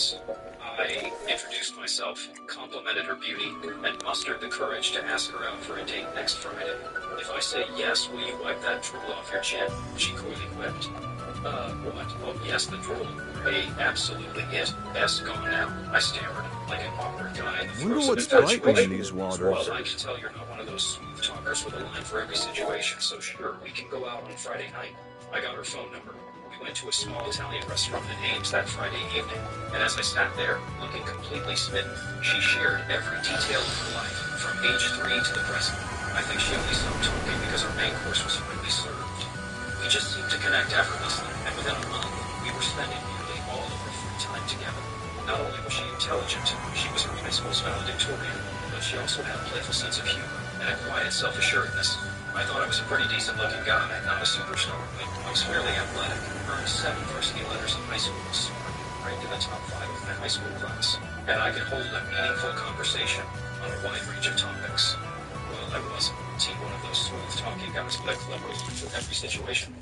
assurance. I introduced myself, complimented her beauty, and mustered the courage to ask her out for a date next Friday. If I say yes, will you wipe that drool off your chin? She coyly quipped. What? Oh, yes, the drool. Absolutely it. S gone now. I stammered, like an awkward guy in the throes of frightening in these waters. Well, I can tell you're not one of those smooth talkers with a line for every situation, so sure, we can go out on Friday night. I got her phone number. We went to a small Italian restaurant in Ames that Friday evening, and as I sat there, looking completely smitten, she shared every detail of her life, from age 3 to the present. I think she only stopped talking because our main course was finally served. We just seemed to connect effortlessly, and within a month, we were spending nearly all of our free time together. Not only was she intelligent, she was her high school's valedictorian, but she also had a playful sense of humor and a quiet self-assuredness. I thought I was a pretty decent-looking guy, not a superstar, but I was fairly athletic, earned 7 varsity letters in high school, smart, ranked in the top 5 of my high school class, and I could hold a meaningful conversation on a wide range of topics. Well, I wasn't one of those smooth-talking guys, but I cleverly for every situation.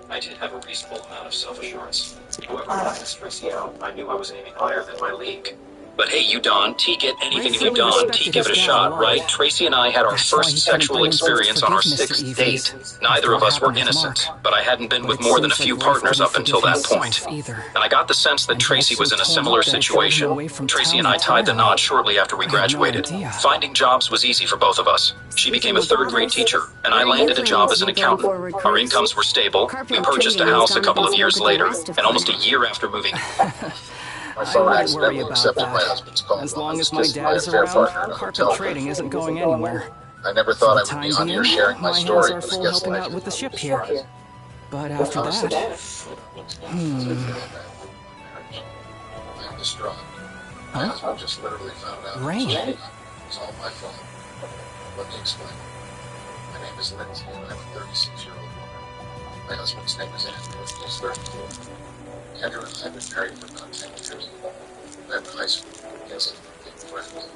I did have a reasonable amount of self-assurance. However, when I asked Tracy out, I knew I was aiming higher than my league. But hey, you Don, T get anything if you Don, T give it a shot, right? Tracy and I had our first sexual experience on our 6th date. Neither of us were innocent, but I hadn't been with more than a few partners up until that point. And I got the sense that Tracy was in a similar situation. Tracy and I tied the knot shortly after we graduated. Finding jobs was easy for both of us. She became a 3rd-grade teacher, and I landed a job as an accountant. Our incomes were stable. We purchased a house a couple of years later, and almost a year after moving... My phone accidentally accepted my husband's call. As long as my dad is around, carpet trading isn't going anywhere. I never thought I would be on here sharing my story, but I guess helping out with the ship here. But after that... I'm distraught. My husband just literally found out. Rain. It was all my fault. Let me explain. My name is Lindsay, and I'm a 36-year-old woman. My husband's name is Andrew, and he's 34. Andrew and I have been married for about 10 years. We met in high school. Yes, we're friends.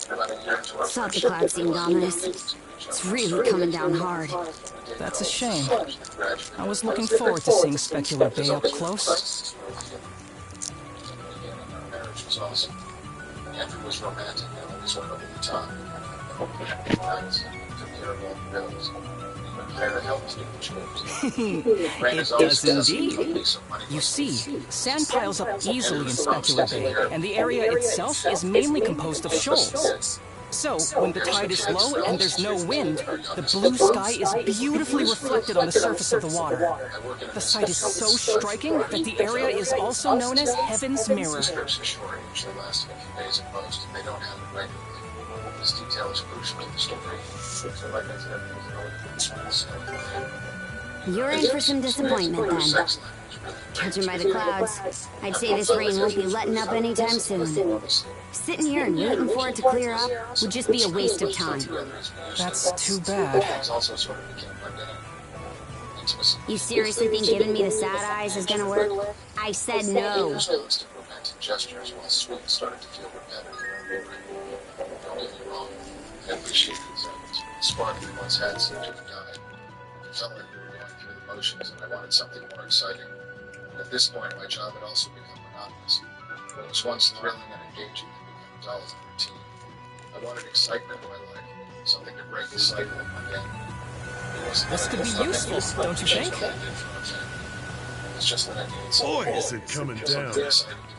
About a year into our Thought the cloud seemed ominous. It's really coming down hard. That's a shame. I was looking forward to seeing Specular Bay up close. Our marriage was awesome. Andrew was romantic and always went over the top. Nights, took care of all the bills. It does indeed. You see, sand piles up easily in Specular Bay, and the area itself is mainly composed of shoals. So, when the tide is low and there's no wind, the blue sky is beautifully reflected on the surface of the water. The sight is so striking that the area is also known as Heaven's Mirror. This detail is crucial to the story. So like I said, you're in for some disappointment then. Judging by the clouds, I'd say this rain won't be letting up anytime soon. Sitting here and waiting for it to clear up would just be a waste of time. That's too bad. You seriously think giving me the sad eyes is gonna work? I said no. Gestures while sweet started to feel repetitive. Don't get me wrong, I appreciate these efforts. The spark we once had seemed to have died. It felt like we were going through the motions, and I wanted something more exciting. At this point, my job had also become monotonous. What was once thrilling and engaging had become dull and routine. I wanted excitement in my life, something to break the cycle of my day. This could be useful, don't you think? It's just that I needed Boy, is it coming down.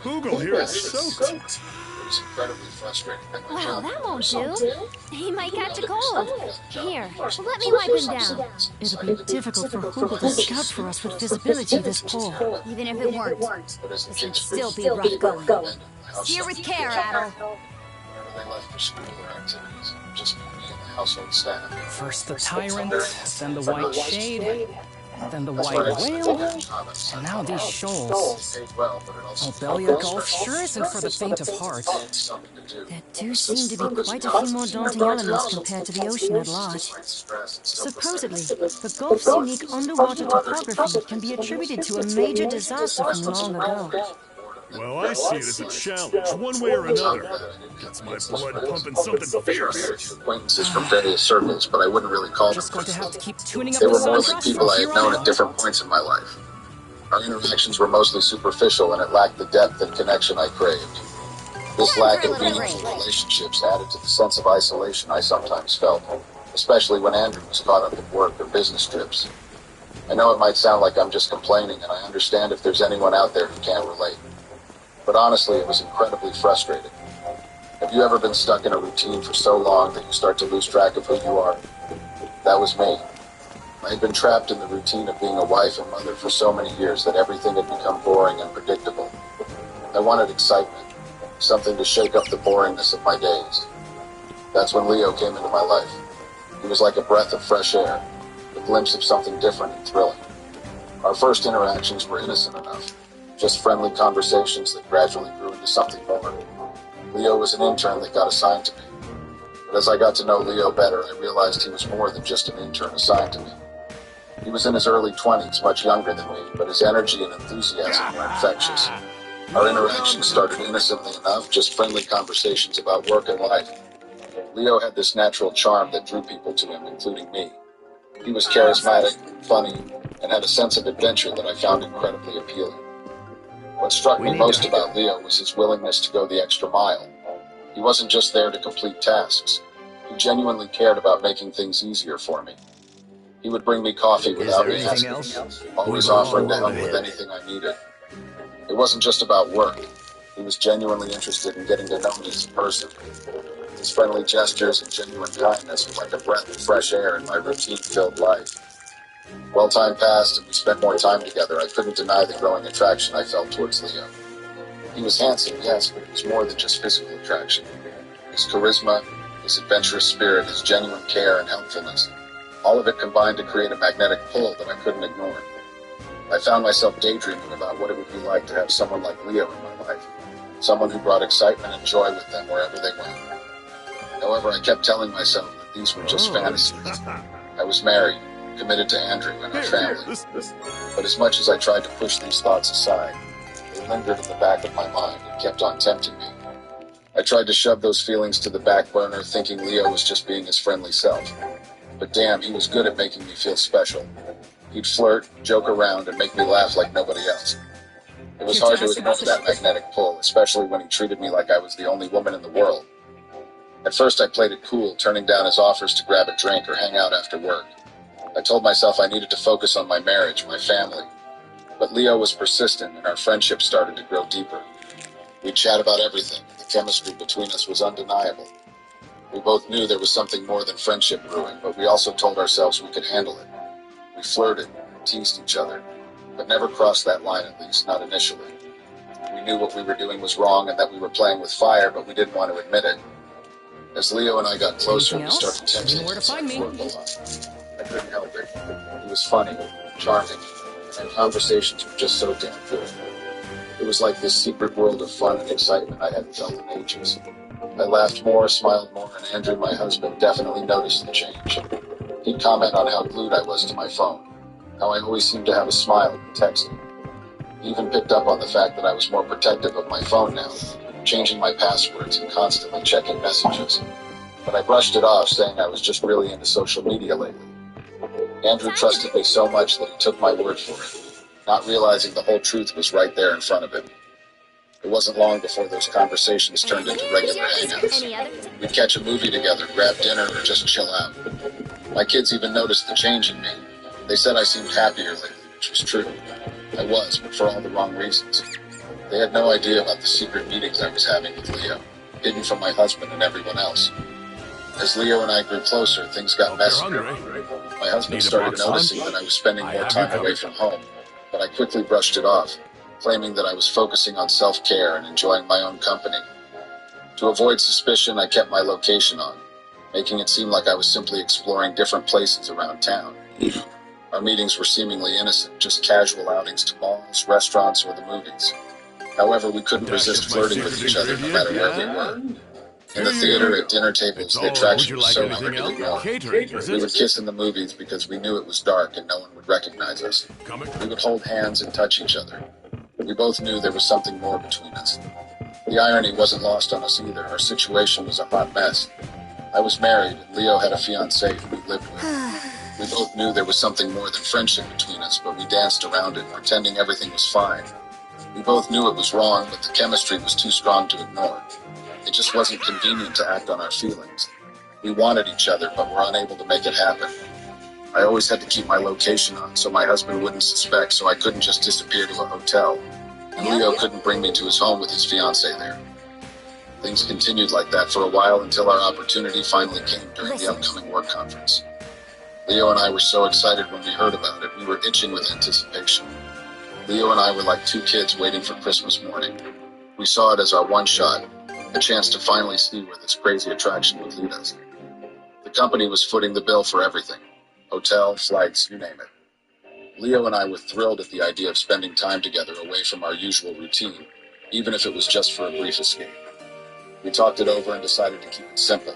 Google here is soaked. It was incredibly frustrating that my Well, job that won't do. He might catch a cold. Here, let me wipe him down. It'll be difficult for Google to scout for us with visibility this pole. Even if it weren't, this would still be rough going. Steer with care, Adel. Whenever they left for school or activities, just me and the household staff. First the tyrant, then the white shade, then the white whale, and now these shoals. Albelia Gulf sure isn't for the faint of heart. There do seem to be quite a few more daunting elements compared to the ocean at large. Supposedly, the Gulf's unique underwater topography can be attributed to a major disaster from long ago. Well, I see it as a challenge, one way or another. Gets my blood pumping something fierce. Acquaintances from various circles, but I wouldn't really call them Just going to have to keep tuning up They the were more sunburst like people from I here had on known at out. different points in my life. Our interactions were mostly superficial and it lacked the depth and connection I craved. This lack of meaningful relationships added to the sense of isolation I sometimes felt, especially when Andrew was caught up in work or business trips. I know it might sound like I'm just complaining, and I understand if there's anyone out there who can't relate. But honestly, it was incredibly frustrating. Have you ever been stuck in a routine for so long that you start to lose track of who you are? That was me. I had been trapped in the routine of being a wife and mother for so many years that everything had become boring and predictable. I wanted excitement, something to shake up the boringness of my days. That's when Leo came into my life. He was like a breath of fresh air, a glimpse of something different and thrilling. Our first interactions were innocent enough, just friendly conversations that gradually grew into something more. Leo was an intern that got assigned to me. But as I got to know Leo better, I realized he was more than just an intern assigned to me. He was in his early 20s, much younger than me, but his energy and enthusiasm were infectious. Our interactions started innocently enough, just friendly conversations about work and life. Leo had this natural charm that drew people to him, including me. He was charismatic, funny, and had a sense of adventure that I found incredibly appealing. What struck me most about Leo was his willingness to go the extra mile. He wasn't just there to complete tasks. He genuinely cared about making things easier for me. He would bring me coffee without me asking, always offering to help with anything I needed. It wasn't just about work. He was genuinely interested in getting to know me as a person. His friendly gestures and genuine kindness were like a breath of fresh air in my routine-filled life. While time passed and we spent more time together, I couldn't deny the growing attraction I felt towards Leo. He was handsome, yes, but it was more than just physical attraction. His charisma, his adventurous spirit, his genuine care and helpfulness, all of it combined to create a magnetic pull that I couldn't ignore. I found myself daydreaming about what it would be like to have someone like Leo in my life, someone who brought excitement and joy with them wherever they went. However, I kept telling myself that these were just fantasies. I was married, committed to Andrew and our family. But as much as I tried to push these thoughts aside, they lingered in the back of my mind and kept on tempting me. I tried to shove those feelings to the back burner, thinking Leo was just being his friendly self. But damn, he was good at making me feel special. He'd flirt, joke around, and make me laugh like nobody else. It was hard to ignore that magnetic pull, especially when he treated me like I was the only woman in the world. At first I played it cool, turning down his offers to grab a drink or hang out after work. I told myself I needed to focus on my marriage, my family. But Leo was persistent, and our friendship started to grow deeper. We'd chat about everything, and the chemistry between us was undeniable. We both knew there was something more than friendship brewing, but we also told ourselves we could handle it. We flirted, teased each other, but never crossed that line, at least, not initially. We knew what we were doing was wrong and that we were playing with fire, but we didn't want to admit it. As Leo and I got closer, we started texting where to find me. a lot. I couldn't help it. He was funny, charming, and conversations were just so damn good. It was like this secret world of fun and excitement I hadn't felt in ages. I laughed more, smiled more, and Andrew, my husband, definitely noticed the change. He'd comment on how glued I was to my phone, how I always seemed to have a smile when texting. He even picked up on the fact that I was more protective of my phone now, changing my passwords and constantly checking messages. But I brushed it off, saying I was just really into social media lately. Andrew trusted me so much that he took my word for it, not realizing the whole truth was right there in front of him. It wasn't long before those conversations turned into regular hangouts. We'd catch a movie together, grab dinner, or just chill out. My kids even noticed the change in me. They said I seemed happier lately, which was true. I was, but for all the wrong reasons. They had no idea about the secret meetings I was having with Leo, hidden from my husband and everyone else. As Leo and I grew closer, things got messier. My husband started noticing that I was spending more time away from home, but I quickly brushed it off, claiming that I was focusing on self-care and enjoying my own company. To avoid suspicion, I kept my location on, making it seem like I was simply exploring different places around town. Our meetings were seemingly innocent, just casual outings to malls, restaurants, or the movies. However, we couldn't resist flirting with each other no matter where we were. In the theater, at dinner tables, the attraction was so hard to ignore. We would kiss in the movies because we knew it was dark and no one would recognize us. We would hold hands and touch each other. We both knew there was something more between us. The irony wasn't lost on us either. Our situation was a hot mess. I was married, and Leo had a fiancée who we lived with. We both knew there was something more than friendship between us, but we danced around it, pretending everything was fine. We both knew it was wrong, but the chemistry was too strong to ignore. It just wasn't convenient to act on our feelings. We wanted each other, but were unable to make it happen. I always had to keep my location on so my husband wouldn't suspect, so I couldn't just disappear to a hotel. And Leo couldn't bring me to his home with his fiancée there. Things continued like that for a while until our opportunity finally came during the upcoming work conference. Leo and I were so excited when we heard about it, we were itching with anticipation. Leo and I were like two kids waiting for Christmas morning. We saw it as our one shot, a chance to finally see where this crazy attraction would lead us. The company was footing the bill for everything. Hotel, flights, you name it. Leo and I were thrilled at the idea of spending time together away from our usual routine, even if it was just for a brief escape. We talked it over and decided to keep it simple.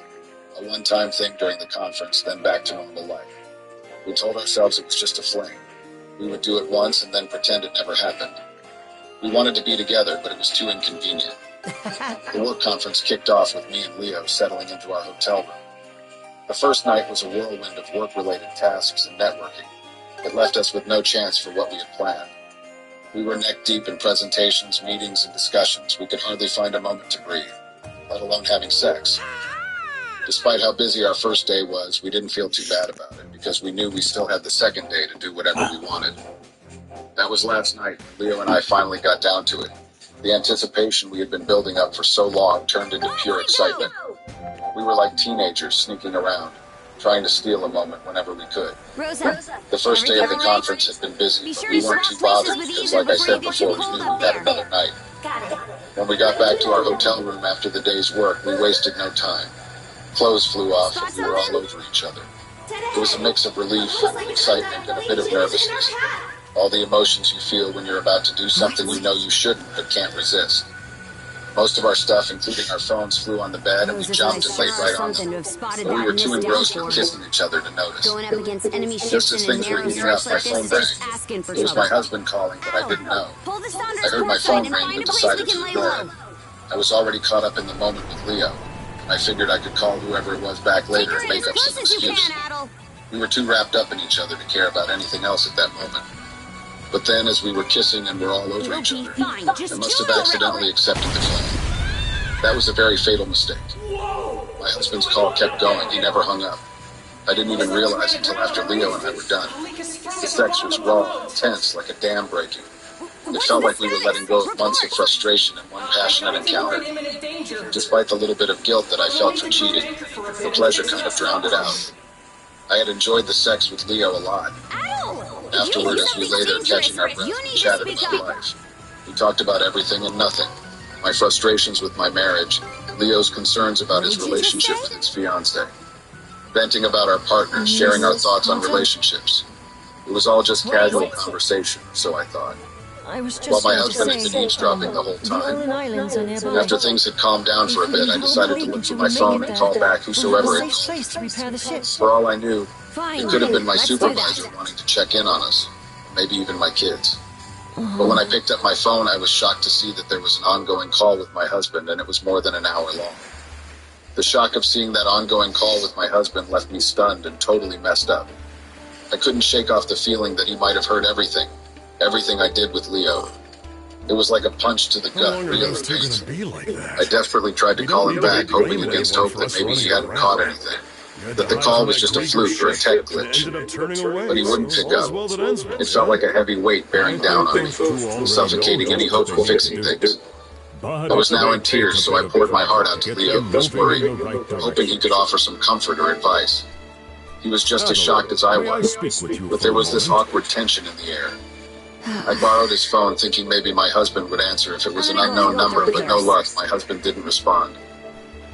A one-time thing during the conference, then back to normal life. We told ourselves it was just a fling. We would do it once and then pretend it never happened. We wanted to be together, but it was too inconvenient. The work conference kicked off with me and Leo settling into our hotel room. The first night was a whirlwind of work-related tasks and networking. It left us with no chance for what we had planned. We were neck-deep in presentations, meetings, and discussions. We could hardly find a moment to breathe, let alone having sex. Despite how busy our first day was, we didn't feel too bad about it because we knew we still had the second day to do whatever we wanted. That was last night. Leo and I finally got down to it. The anticipation we had been building up for so long turned into pure excitement. We were like teenagers sneaking around, trying to steal a moment whenever we could. Rosa, The first day of the conference had been busy, but we weren't too bothered because, like I said before, we knew we had another night. When we got back to our hotel room after the day's work, we wasted no time. Clothes flew off and we were all over each other. It was a mix of relief, excitement, and a bit of nervousness. All the emotions you feel when you're about to do something you know you shouldn't but can't resist. Most of our stuff, including our phones, flew on the bed and we jumped and laid right on them. But we were too engrossed with kissing each other to notice. Going up against enemy Just ships as in a things were narrow heating up, stretch my like phone this, rang. asking for It was my trouble. husband calling, but I didn't know. Pull the Saunders I heard my port side phone and ring find but a place we decided can to lay ignore it. low. I was already caught up in the moment with Leo. I figured I could call whoever it was back later and make up some excuse. We were too wrapped up in each other to care about anything else at that moment. But then, as we were kissing and were all over each other, I must have accidentally accepted the call. That was a very fatal mistake. My husband's call kept going. He never hung up. I didn't even realize until after Leo and I were done. The sex was raw, intense, like a dam breaking. It felt like we were letting go of months of frustration in one passionate encounter. Despite the little bit of guilt that I felt for cheating, the pleasure kind of drowned it out. I had enjoyed the sex with Leo a lot. Afterward, as we lay there catching our breath, we chatted about life. We talked about everything and nothing. My frustrations with my marriage, Leo's concerns about his relationship with his fiancée, venting about our partners, sharing our thoughts on relationships. It was all just casual conversation, so I thought. I was just While my going to husband had say, been eavesdropping the whole the Island time. Islands are nearby. After things had calmed down for a bit, I decided to look for my phone and call back whosoever it a safe was. place to repair the ship. For all I knew, Fine, it could have been my let's do supervisor that. wanting to check in on us, maybe even my kids. But when I picked up my phone, I was shocked to see that there was an ongoing call with my husband, and it was more than an hour long. The shock of seeing that ongoing call with my husband left me stunned and totally messed up. I couldn't shake off the feeling that he might have heard everything I did with Leo. It was like a punch to the How gut, long are real those and two gonna painful. be like that? I desperately tried to We call don't him need to back, blame hoping against anyone hope for us that maybe he running hadn't around. caught anything, You had to that the hide call from was that just a Greek fluke or a ship tech and glitch. ended up turning away. But he wouldn't So pick all's up. well that ends well, It felt like a heavy weight bearing down on me, suffocating any hope of fixing things. I was now in tears, so I poured my heart out to Leo, who was worried, hoping he could offer some comfort or advice. He was just as shocked as I was, but there was this awkward tension in the air. I borrowed his phone, thinking maybe my husband would answer if it was an unknown number, but no luck, my husband didn't respond.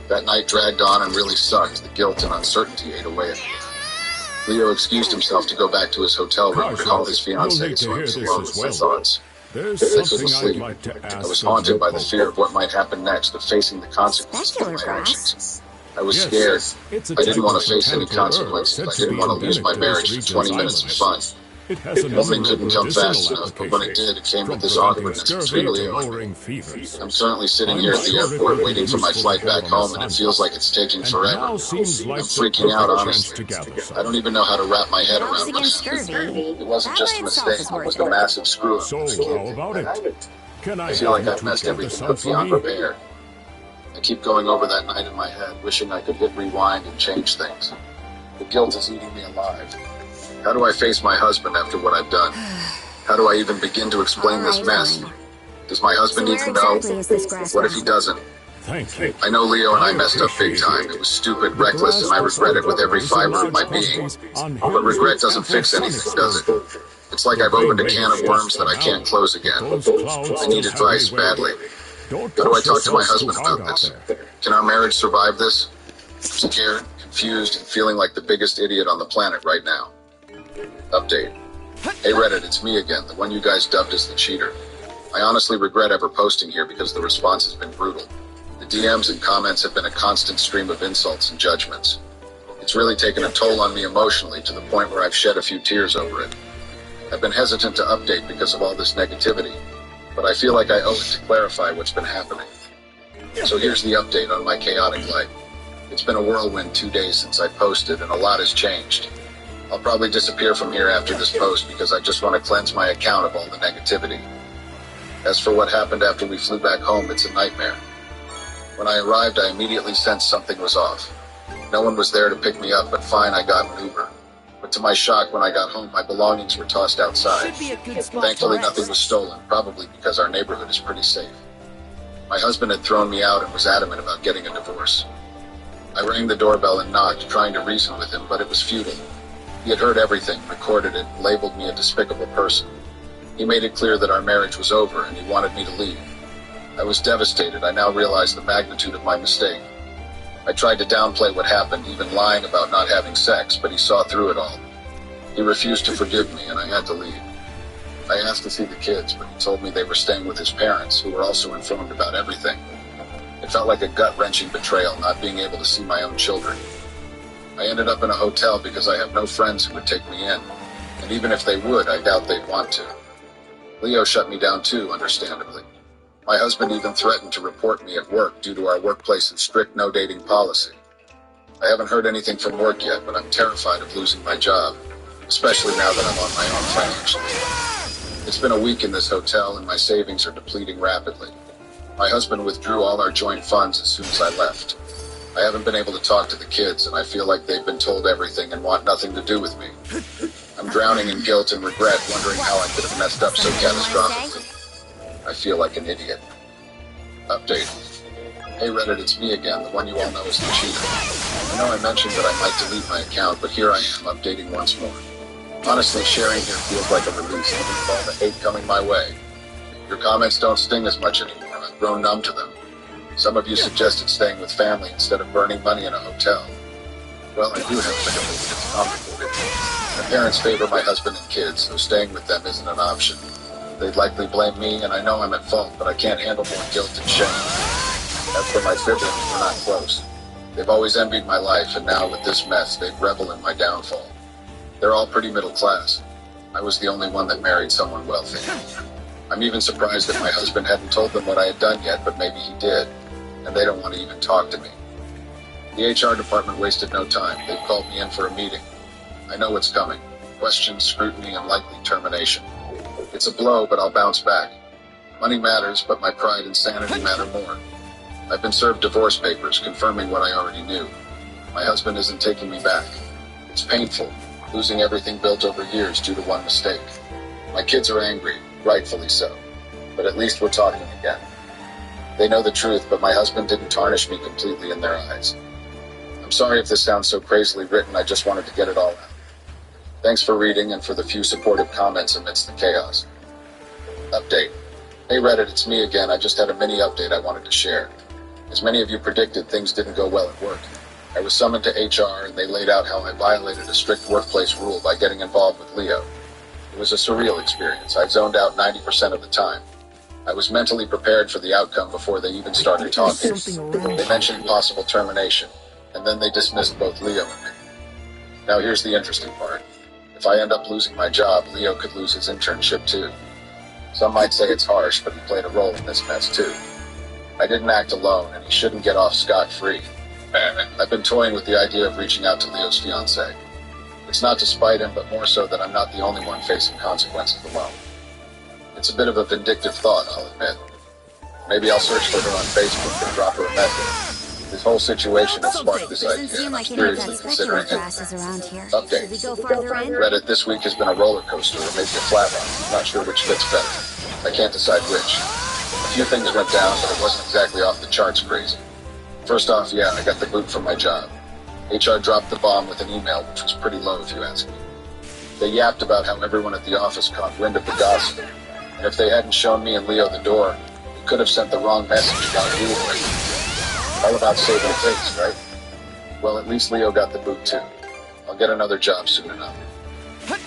That night dragged on and really sucked. The guilt and uncertainty ate away at me. Leo excused himself to go back to his hotel room to call his fiancée, so I was alone with my thoughts. There's I couldn't something I'd sleep. like to ask I was of haunted you by the both. fear of what might happen next, of facing the consequences of Specular my actions. grass. I was Yes, scared. it's a I didn't type want of to face any botanical herb consequences. said I to didn't be want to lose my endemic to this marriage for region's 20 minutes of fun. islands. It has a Nothing number of couldn't come fast medicinal enough, but when it did, it came from with this preventing awkwardness scurvy to between Leo and me. lowering fevers. I'm currently sitting I'm here at the sure it airport will be waiting for my useful to flight have back on home, and it assignment. feels like it's taking And forever. now seems I'm like the freaking out, perfect chance honestly. to gather some. I don't even know how to wrap my head Drugs around what against happened. scurvy. It wasn't That just by a itself mistake, is it worth was a it. massive screw-up. So, how about it? Can I I feel like have I've you messed gather everything some up for beyond me? repair. I keep going over that night in my head, wishing I could hit rewind and change things. The guilt is eating me alive. How do I face my husband after what I've done? How do I even begin to explain this mess? Fine. Does my husband So even where know? exactly is this grass What if he house? doesn't? Thank you. I know Leo and I I messed up big appreciate time. it. It was stupid, The reckless, and I grass regret it with every grows in fiber of my large being. quantities on But hills regret with doesn't ample fix sun anything, does it? exposure. It's like The I've opened a rain can of may worms stuff that I them can't out, close but again. those clouds I still need have advice a way. badly. Don't How do I push talk to my yourself too husband hard about out this? there. Can our marriage survive this? I'm scared, confused, and feeling like the biggest idiot on the planet right now. Update. Hey Reddit, it's me again, the one you guys dubbed as the cheater. I honestly regret ever posting here because the response has been brutal. The DMs and comments have been a constant stream of insults and judgments. It's really taken a toll on me emotionally to the point where I've shed a few tears over it. I've been hesitant to update because of all this negativity, but I feel like I owe it to clarify what's been happening. So here's the update on my chaotic life. It's been a whirlwind 2 days since I posted, and a lot has changed. I'll probably disappear from here after this post because I just want to cleanse my account of all the negativity. As for what happened after we flew back home, it's a nightmare. When I arrived, I immediately sensed something was off. No one was there to pick me up, but fine, I got an Uber. But to my shock, when I got home, my belongings were tossed outside. Should be a good spot Thankfully, to nothing rest. was stolen, probably because our neighborhood is pretty safe. My husband had thrown me out and was adamant about getting a divorce. I rang the doorbell and knocked, trying to reason with him, but it was futile. He had heard everything, recorded it, and labeled me a despicable person. He made it clear that our marriage was over and he wanted me to leave. I was devastated. I now realized the magnitude of my mistake. I tried to downplay what happened, even lying about not having sex, but he saw through it all. He refused to forgive me, and I had to leave. I asked to see the kids, but he told me they were staying with his parents, who were also informed about everything. It felt like a gut-wrenching betrayal, not being able to see my own children. I ended up in a hotel because I have no friends who would take me in, and even if they would, I doubt they'd want to. Leo shut me down too, understandably. My husband even threatened to report me at work due to our workplace's strict no-dating policy. I haven't heard anything from work yet, but I'm terrified of losing my job, especially now that I'm on my own financially. It's been a week in this hotel, and my savings are depleting rapidly. My husband withdrew all our joint funds as soon as I left. I haven't been able to talk to the kids, and I feel like they've been told everything and want nothing to do with me. I'm drowning in guilt and regret, wondering how I could have messed up so catastrophically. I feel like an idiot. Update. Hey Reddit, it's me again, the one you all know as the cheater. I know I mentioned that I might delete my account, but here I am, updating once more. Honestly, sharing here feels like a release, even with all the hate coming my way. Your comments don't sting as much anymore. I've grown numb to them. Some of you suggested staying with family instead of burning money in a hotel. Well, I do have family, but it's complicated. My parents favor my husband and kids, so staying with them isn't an option. They'd likely blame me, and I know I'm at fault, but I can't handle more guilt and shame. As for my siblings, we're not close. They've always envied my life, and now with this mess, they'd revel in my downfall. They're all pretty middle class. I was the only one that married someone wealthy. I'm even surprised that my husband hadn't told them what I had done yet, but maybe he did, and they don't want to even talk to me. The HR department wasted no time. They've called me in for a meeting. I know what's coming. Questions, scrutiny, and likely termination. It's a blow, but I'll bounce back. Money matters, but my pride and sanity matter more. I've been served divorce papers confirming what I already knew. My husband isn't taking me back. It's painful, losing everything built over years due to one mistake. My kids are angry, rightfully so, but at least we're talking again. They know the truth, but my husband didn't tarnish me completely in their eyes. I'm sorry if this sounds so crazily written, I just wanted to get it all out. Thanks for reading and for the few supportive comments amidst the chaos. Update. Hey Reddit, it's me again. I just had a mini update I wanted to share. As many of you predicted, things didn't go well at work. I was summoned to HR and they laid out how I violated a strict workplace rule by getting involved with Leo. It was a surreal experience. I zoned out 90% of the time. I was mentally prepared for the outcome before they even started talking. They mentioned possible termination, and then they dismissed both Leo and me. Now here's the interesting part. If If I end up losing my job, Leo could lose his internship too. Some might say it's harsh, but he played a role in this mess too. I didn't act alone, and he shouldn't get off scot-free. I've been toying with the idea of reaching out to Leo's fiancée. It's not to spite him, but more so that I'm not the only one facing consequences alone. It's a bit of a vindictive thought, I'll admit. Maybe I'll search for her on Facebook and drop her a message. This whole situation has sparked this Doesn't idea, seem and I'm like any of seriously that considering specular it. grass is around here. Update. Should we go farther in? Reddit this week has been a roller coaster, or maybe a flat one. I'm not sure which fits better. I can't decide which. A few things went down, but it wasn't exactly off the charts crazy. First off, yeah, I got the boot from my job. HR dropped the bomb with an email, which was pretty low if you ask me. They yapped about how everyone at the office caught wind of the gossip, and if they hadn't shown me and Leo the door, we could have sent the wrong message about rule breaking. All about saving face, right? Well, at least Leo got the boot too. I'll get another job soon enough.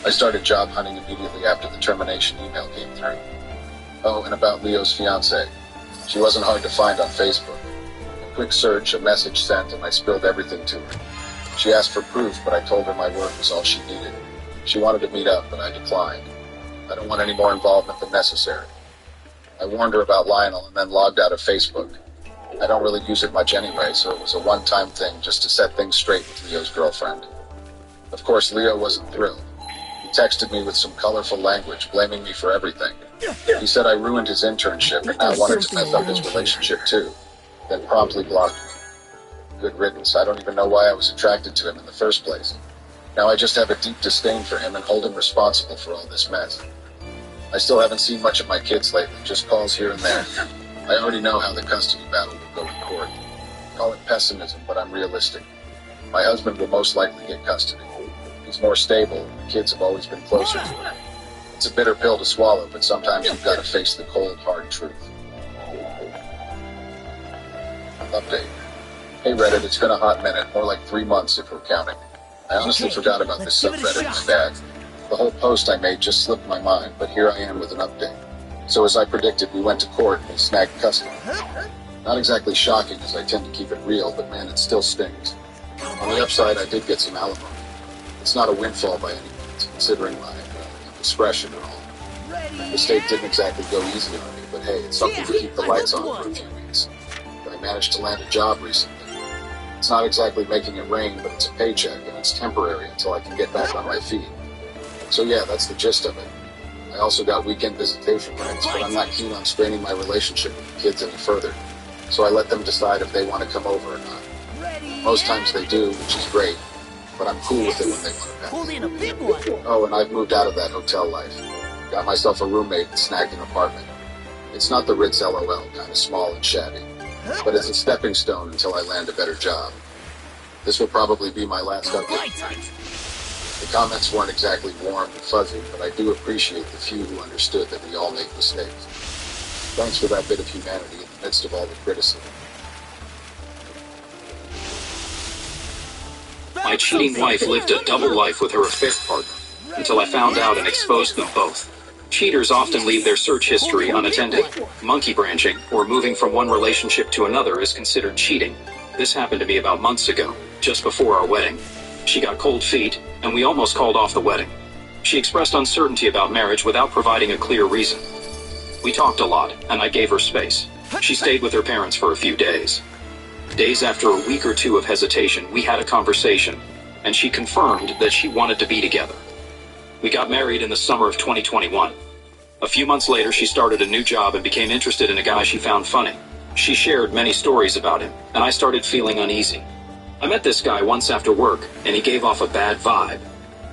I started job hunting immediately after the termination email came through. Oh, and about Leo's fiancée. She wasn't hard to find on Facebook. A quick search, a message sent, and I spilled everything to her. She asked for proof, but I told her my word was all she needed. She wanted to meet up, but I declined. I don't want any more involvement than necessary. I warned her about Lionel and then logged out of Facebook. I don't really use it much anyway, so it was a one-time thing just to set things straight with Leo's girlfriend. Of course, Leo wasn't thrilled. He texted me with some colorful language, blaming me for everything. He said I ruined his internship and now wanted to mess up his relationship too, then promptly blocked me. Good riddance. I don't even know why I was attracted to him in the first place. Now I just have a deep disdain for him and hold him responsible for all this mess. I still haven't seen much of my kids lately, just calls here and there. I already know how the custody battle will go in court. Call it pessimism, but I'm realistic. My husband will most likely get custody. He's more stable, and the kids have always been closer to him. It's a bitter pill to swallow, but sometimes you've got to face the cold, hard truth. Update. Hey Reddit, it's been a hot minute, more like 3 months if we're counting. I honestly forgot about this subreddit, my bad. The whole post I made just slipped my mind, but here I am with an update. So as I predicted, we went to court and he snagged custody. Not exactly shocking, as I tend to keep it real, but man, it still stings. On the upside, I did get some alimony. It's not a windfall by any means, considering my discretion and all. The state didn't exactly go easy on me, but hey, it's something to keep the lights on for a few weeks. I managed to land a job recently. It's not exactly making it rain, but it's a paycheck, and it's temporary until I can get back on my feet. So yeah, that's the gist of it. I also got weekend visitation rights, but I'm not keen on straining my relationship with the kids any further. So I let them decide if they want to come over or not. Most times they do, which is great, but I'm cool with it when they want to Pulled in a big one. Oh, and I've moved out of that hotel life. Got myself a roommate and snagged an apartment. It's not the Ritz LOL, kind of small and shabby, but it's a stepping stone until I land a better job. This will probably be my last update. The comments weren't exactly warm and fuzzy, but I do appreciate the few who understood that we all make mistakes. Thanks for that bit of humanity in the midst of all the criticism. My cheating wife lived a double life with her affair partner, until I found out and exposed them both. Cheaters often leave their search history unattended. Monkey branching, or moving from one relationship to another, is considered cheating. This happened to me about months ago, just before our wedding. She got cold feet, and we almost called off the wedding. She expressed uncertainty about marriage without providing a clear reason. We talked a lot, and I gave her space. She stayed with her parents for a few days. Days after a week or two of hesitation, we had a conversation, and she confirmed that she wanted to be together. We got married in the summer of 2021. A few months later, she started a new job and became interested in a guy she found funny. She shared many stories about him, and I started feeling uneasy. I met this guy once after work, and he gave off a bad vibe.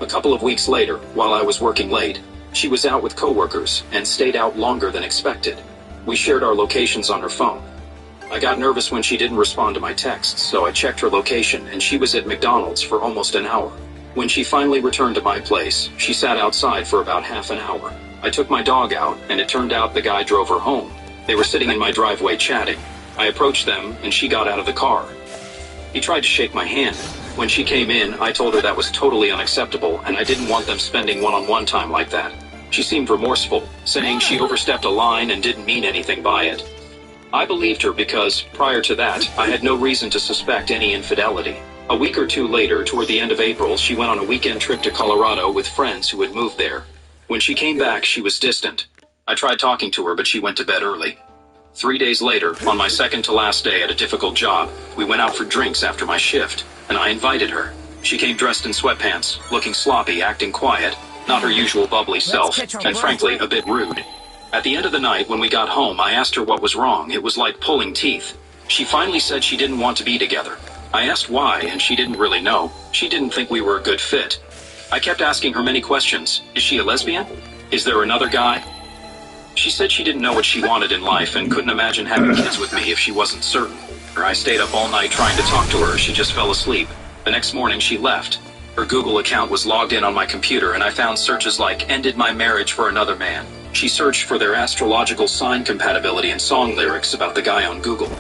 A couple of weeks later, while I was working late, she was out with coworkers and stayed out longer than expected. We shared our locations on her phone. I got nervous when she didn't respond to my texts, so I checked her location, and she was at McDonald's for almost an hour. When she finally returned to my place, she sat outside for about half an hour. I took my dog out, and it turned out the guy drove her home. They were sitting in my driveway chatting. I approached them, and she got out of the car. He tried to shake my hand. When she came in, I told her that was totally unacceptable, and I didn't want them spending one-on-one time like that. She seemed remorseful, saying she overstepped a line and didn't mean anything by it. I believed her because, prior to that, I had no reason to suspect any infidelity. A week or two later, toward the end of April, she went on a weekend trip to Colorado with friends who had moved there. When she came back, she was distant. I tried talking to her, but she went to bed early. 3 days later, on my second to last day at a difficult job, we went out for drinks after my shift, and I invited her. She came dressed in sweatpants, looking sloppy, acting quiet, not her usual bubbly self, and frankly, a bit rude. At the end of the night, when we got home, I asked her what was wrong. It was like pulling teeth. She finally said she didn't want to be together. I asked why, and she didn't really know. She didn't think we were a good fit. I kept asking her many questions. Is she a lesbian? Is there another guy? She said she didn't know what she wanted in life and couldn't imagine having kids with me if she wasn't certain. I stayed up all night trying to talk to her. She just fell asleep. The next morning, she left. Her Google account was logged in on my computer, and I found searches like, ended my marriage for another man. She searched for their astrological sign compatibility and song lyrics about the guy on Google.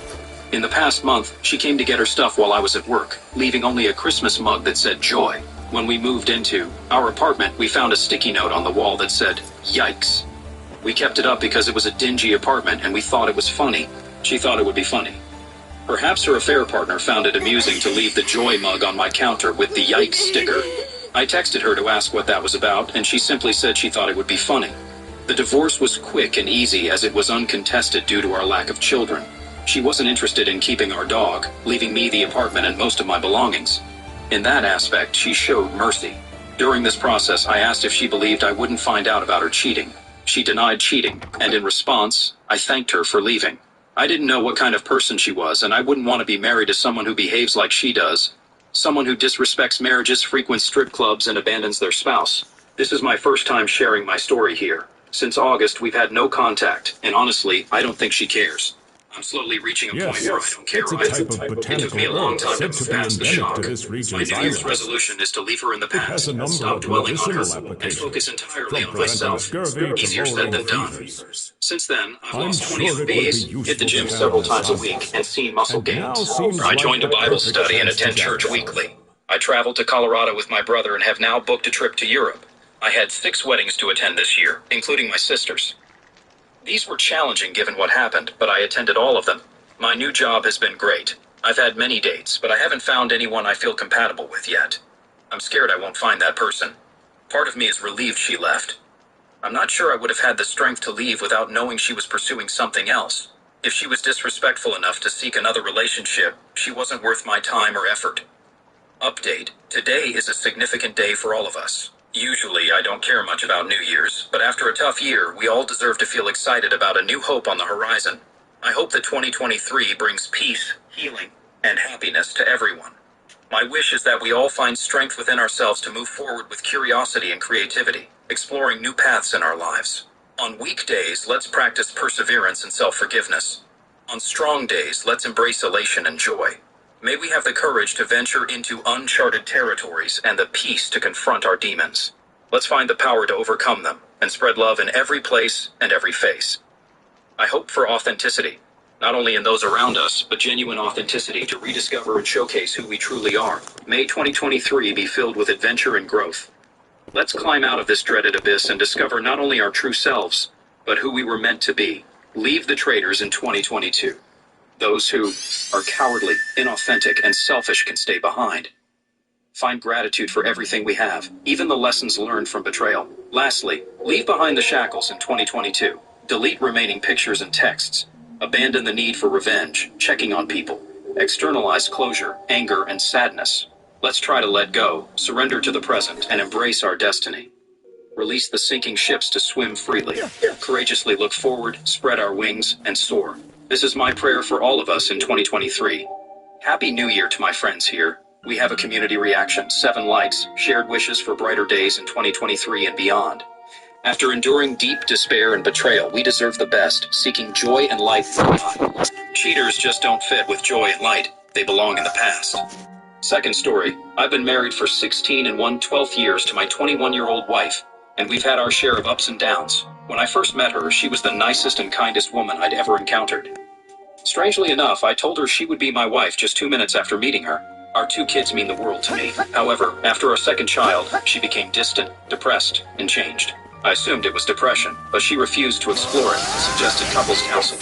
In the past month, she came to get her stuff while I was at work, leaving only a Christmas mug that said joy. When we moved into our apartment, we found a sticky note on the wall that said, yikes. We kept it up because it was a dingy apartment and we thought it was funny. She thought it would be funny. Perhaps her affair partner found it amusing to leave the joy mug on my counter with the yikes sticker. I texted her to ask what that was about, and she simply said she thought it would be funny. The divorce was quick and easy as it was uncontested due to our lack of children. She wasn't interested in keeping our dog, leaving me the apartment and most of my belongings. In that aspect, she showed mercy. During this process, I asked if she believed I wouldn't find out about her cheating. She denied cheating, and in response, I thanked her for leaving. I didn't know what kind of person she was, and I wouldn't want to be married to someone who behaves like she does. Someone who disrespects marriages, frequents strip clubs, and abandons their spouse. This is my first time sharing my story here. Since August, we've had no contact, and honestly, I don't think she cares. I'm slowly reaching a point where I don't care. It took me a long time to move past the shock. My New Year's resolution is to leave her in the past, stop dwelling on her, and focus entirely on myself. Easier said than done. Since then, I've lost 20 lbs, hit the gym several times a week, and seen muscle gains. I joined a Bible study and attend church weekly. I traveled to Colorado with my brother and have now booked a trip to Europe. I had 6 weddings to attend this year, including my sister's. These were challenging given what happened, but I attended all of them. My new job has been great. I've had many dates, but I haven't found anyone I feel compatible with yet. I'm scared I won't find that person. Part of me is relieved she left. I'm not sure I would have had the strength to leave without knowing she was pursuing something else. If she was disrespectful enough to seek another relationship, she wasn't worth my time or effort. Update. Today is a significant day for all of us. Usually, I don't care much about New Year's, but after a tough year, we all deserve to feel excited about a new hope on the horizon. I hope that 2023 brings peace, healing, and happiness to everyone. My wish is that we all find strength within ourselves to move forward with curiosity and creativity, exploring new paths in our lives. On weak days, let's practice perseverance and self-forgiveness. On strong days, let's embrace elation and joy. May we have the courage to venture into uncharted territories and the peace to confront our demons. Let's find the power to overcome them and spread love in every place and every face. I hope for authenticity, not only in those around us, but genuine authenticity to rediscover and showcase who we truly are. May 2023 be filled with adventure and growth. Let's climb out of this dreaded abyss and discover not only our true selves, but who we were meant to be. Leave the traitors in 2022. Those who are cowardly, inauthentic, and selfish can stay behind. Find gratitude for everything we have, even the lessons learned from betrayal. Lastly, leave behind the shackles in 2022. Delete remaining pictures and texts. Abandon the need for revenge, checking on people. Externalize closure, anger, and sadness. Let's try to let go, surrender to the present, and embrace our destiny. Release the sinking ships to swim freely. Courageously look forward, spread our wings, and soar. This is my prayer for all of us in 2023. Happy New Year to my friends here. We have a community reaction, 7 likes, shared wishes for brighter days in 2023 and beyond. After enduring deep despair and betrayal, we deserve the best, seeking joy and light from God. Cheaters just don't fit with joy and light. They belong in the past. Second story, I've been married for 16 and 1/12 years to my 21-year-old wife, and we've had our share of ups and downs. When I first met her, she was the nicest and kindest woman I'd ever encountered. Strangely enough, I told her she would be my wife just 2 minutes after meeting her. Our 2 kids mean the world to me. However, after our second child, she became distant, depressed, and changed. I assumed it was depression, but she refused to explore it and suggested couples counseling.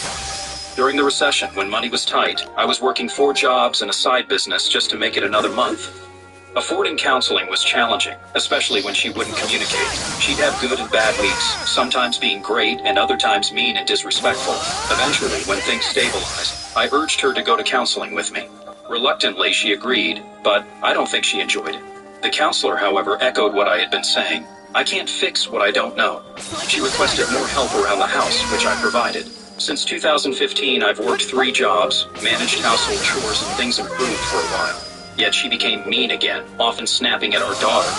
During the recession, when money was tight, I was working 4 jobs and a side business just to make it another month. Affording counseling was challenging, especially when she wouldn't communicate. She'd have good and bad weeks, sometimes being great and other times mean and disrespectful. Eventually, when things stabilized, I urged her to go to counseling with me. Reluctantly, she agreed, but I don't think she enjoyed it. The counselor, however, echoed what I had been saying. I can't fix what I don't know. She requested more help around the house, which I provided. Since 2015, I've worked 3 jobs, managed household chores, and things improved for a while. Yet she became mean again, often snapping at our daughter.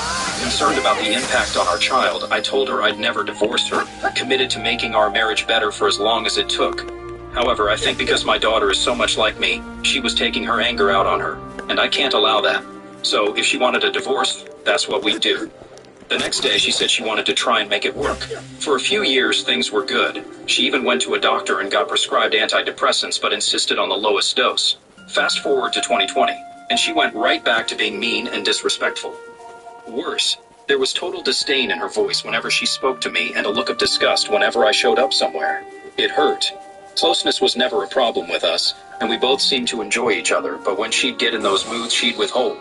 Concerned about the impact on our child, I told her I'd never divorce her, committed to making our marriage better for as long as it took. However, I think because my daughter is so much like me, she was taking her anger out on her, and I can't allow that. So if she wanted a divorce, that's what we'd do. The next day, she said she wanted to try and make it work. For a few years, things were good. She even went to a doctor and got prescribed antidepressants, but insisted on the lowest dose. Fast forward to 2020, and she went right back to being mean and disrespectful. Worse, there was total disdain in her voice whenever she spoke to me and a look of disgust whenever I showed up somewhere. It hurt. Closeness was never a problem with us, and we both seemed to enjoy each other, but when she'd get in those moods, she'd withhold.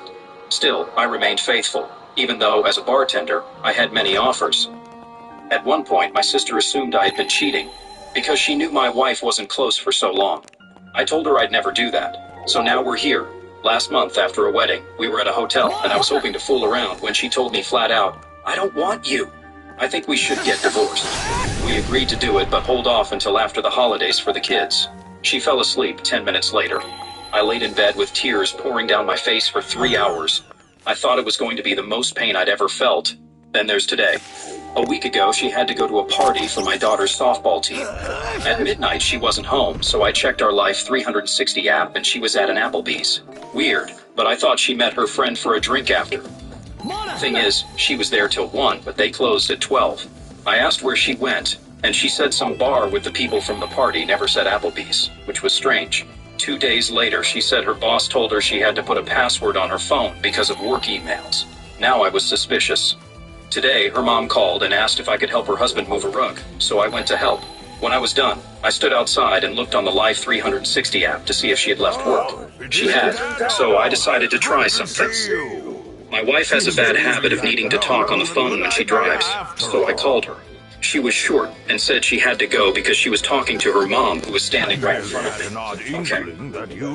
Still, I remained faithful, even though, as a bartender, I had many offers. At one point, my sister assumed I had been cheating, because she knew my wife wasn't close for so long. I told her I'd never do that, so now we're here. Last month, after a wedding, we were at a hotel, and I was hoping to fool around when she told me flat out, "I don't want you. I think we should get divorced." We agreed to do it, but hold off until after the holidays for the kids. She fell asleep 10 minutes later. I laid in bed with tears pouring down my face for 3 hours. I thought it was going to be the most pain I'd ever felt. Then there's today. A week ago, she had to go to a party for my daughter's softball team. At midnight, she wasn't home, so I checked our Life 360 app and she was at an Applebee's. Weird, but I thought she met her friend for a drink after. Thing is, she was there till 1, but they closed at 12. I asked where she went, and she said some bar with the people from the party never said Applebee's, which was strange. 2 days later, she said her boss told her she had to put a password on her phone because of work emails. Now I was suspicious. Today, her mom called and asked if I could help her husband move a rug, so I went to help. When I was done, I stood outside and looked on the Life 360 app to see if she had left work. She had, so I decided to try something. My wife has a bad habit of needing to talk on the phone when she drives, so I called her. She was short and said she had to go because she was talking to her mom, who was standing right in front of me. Okay.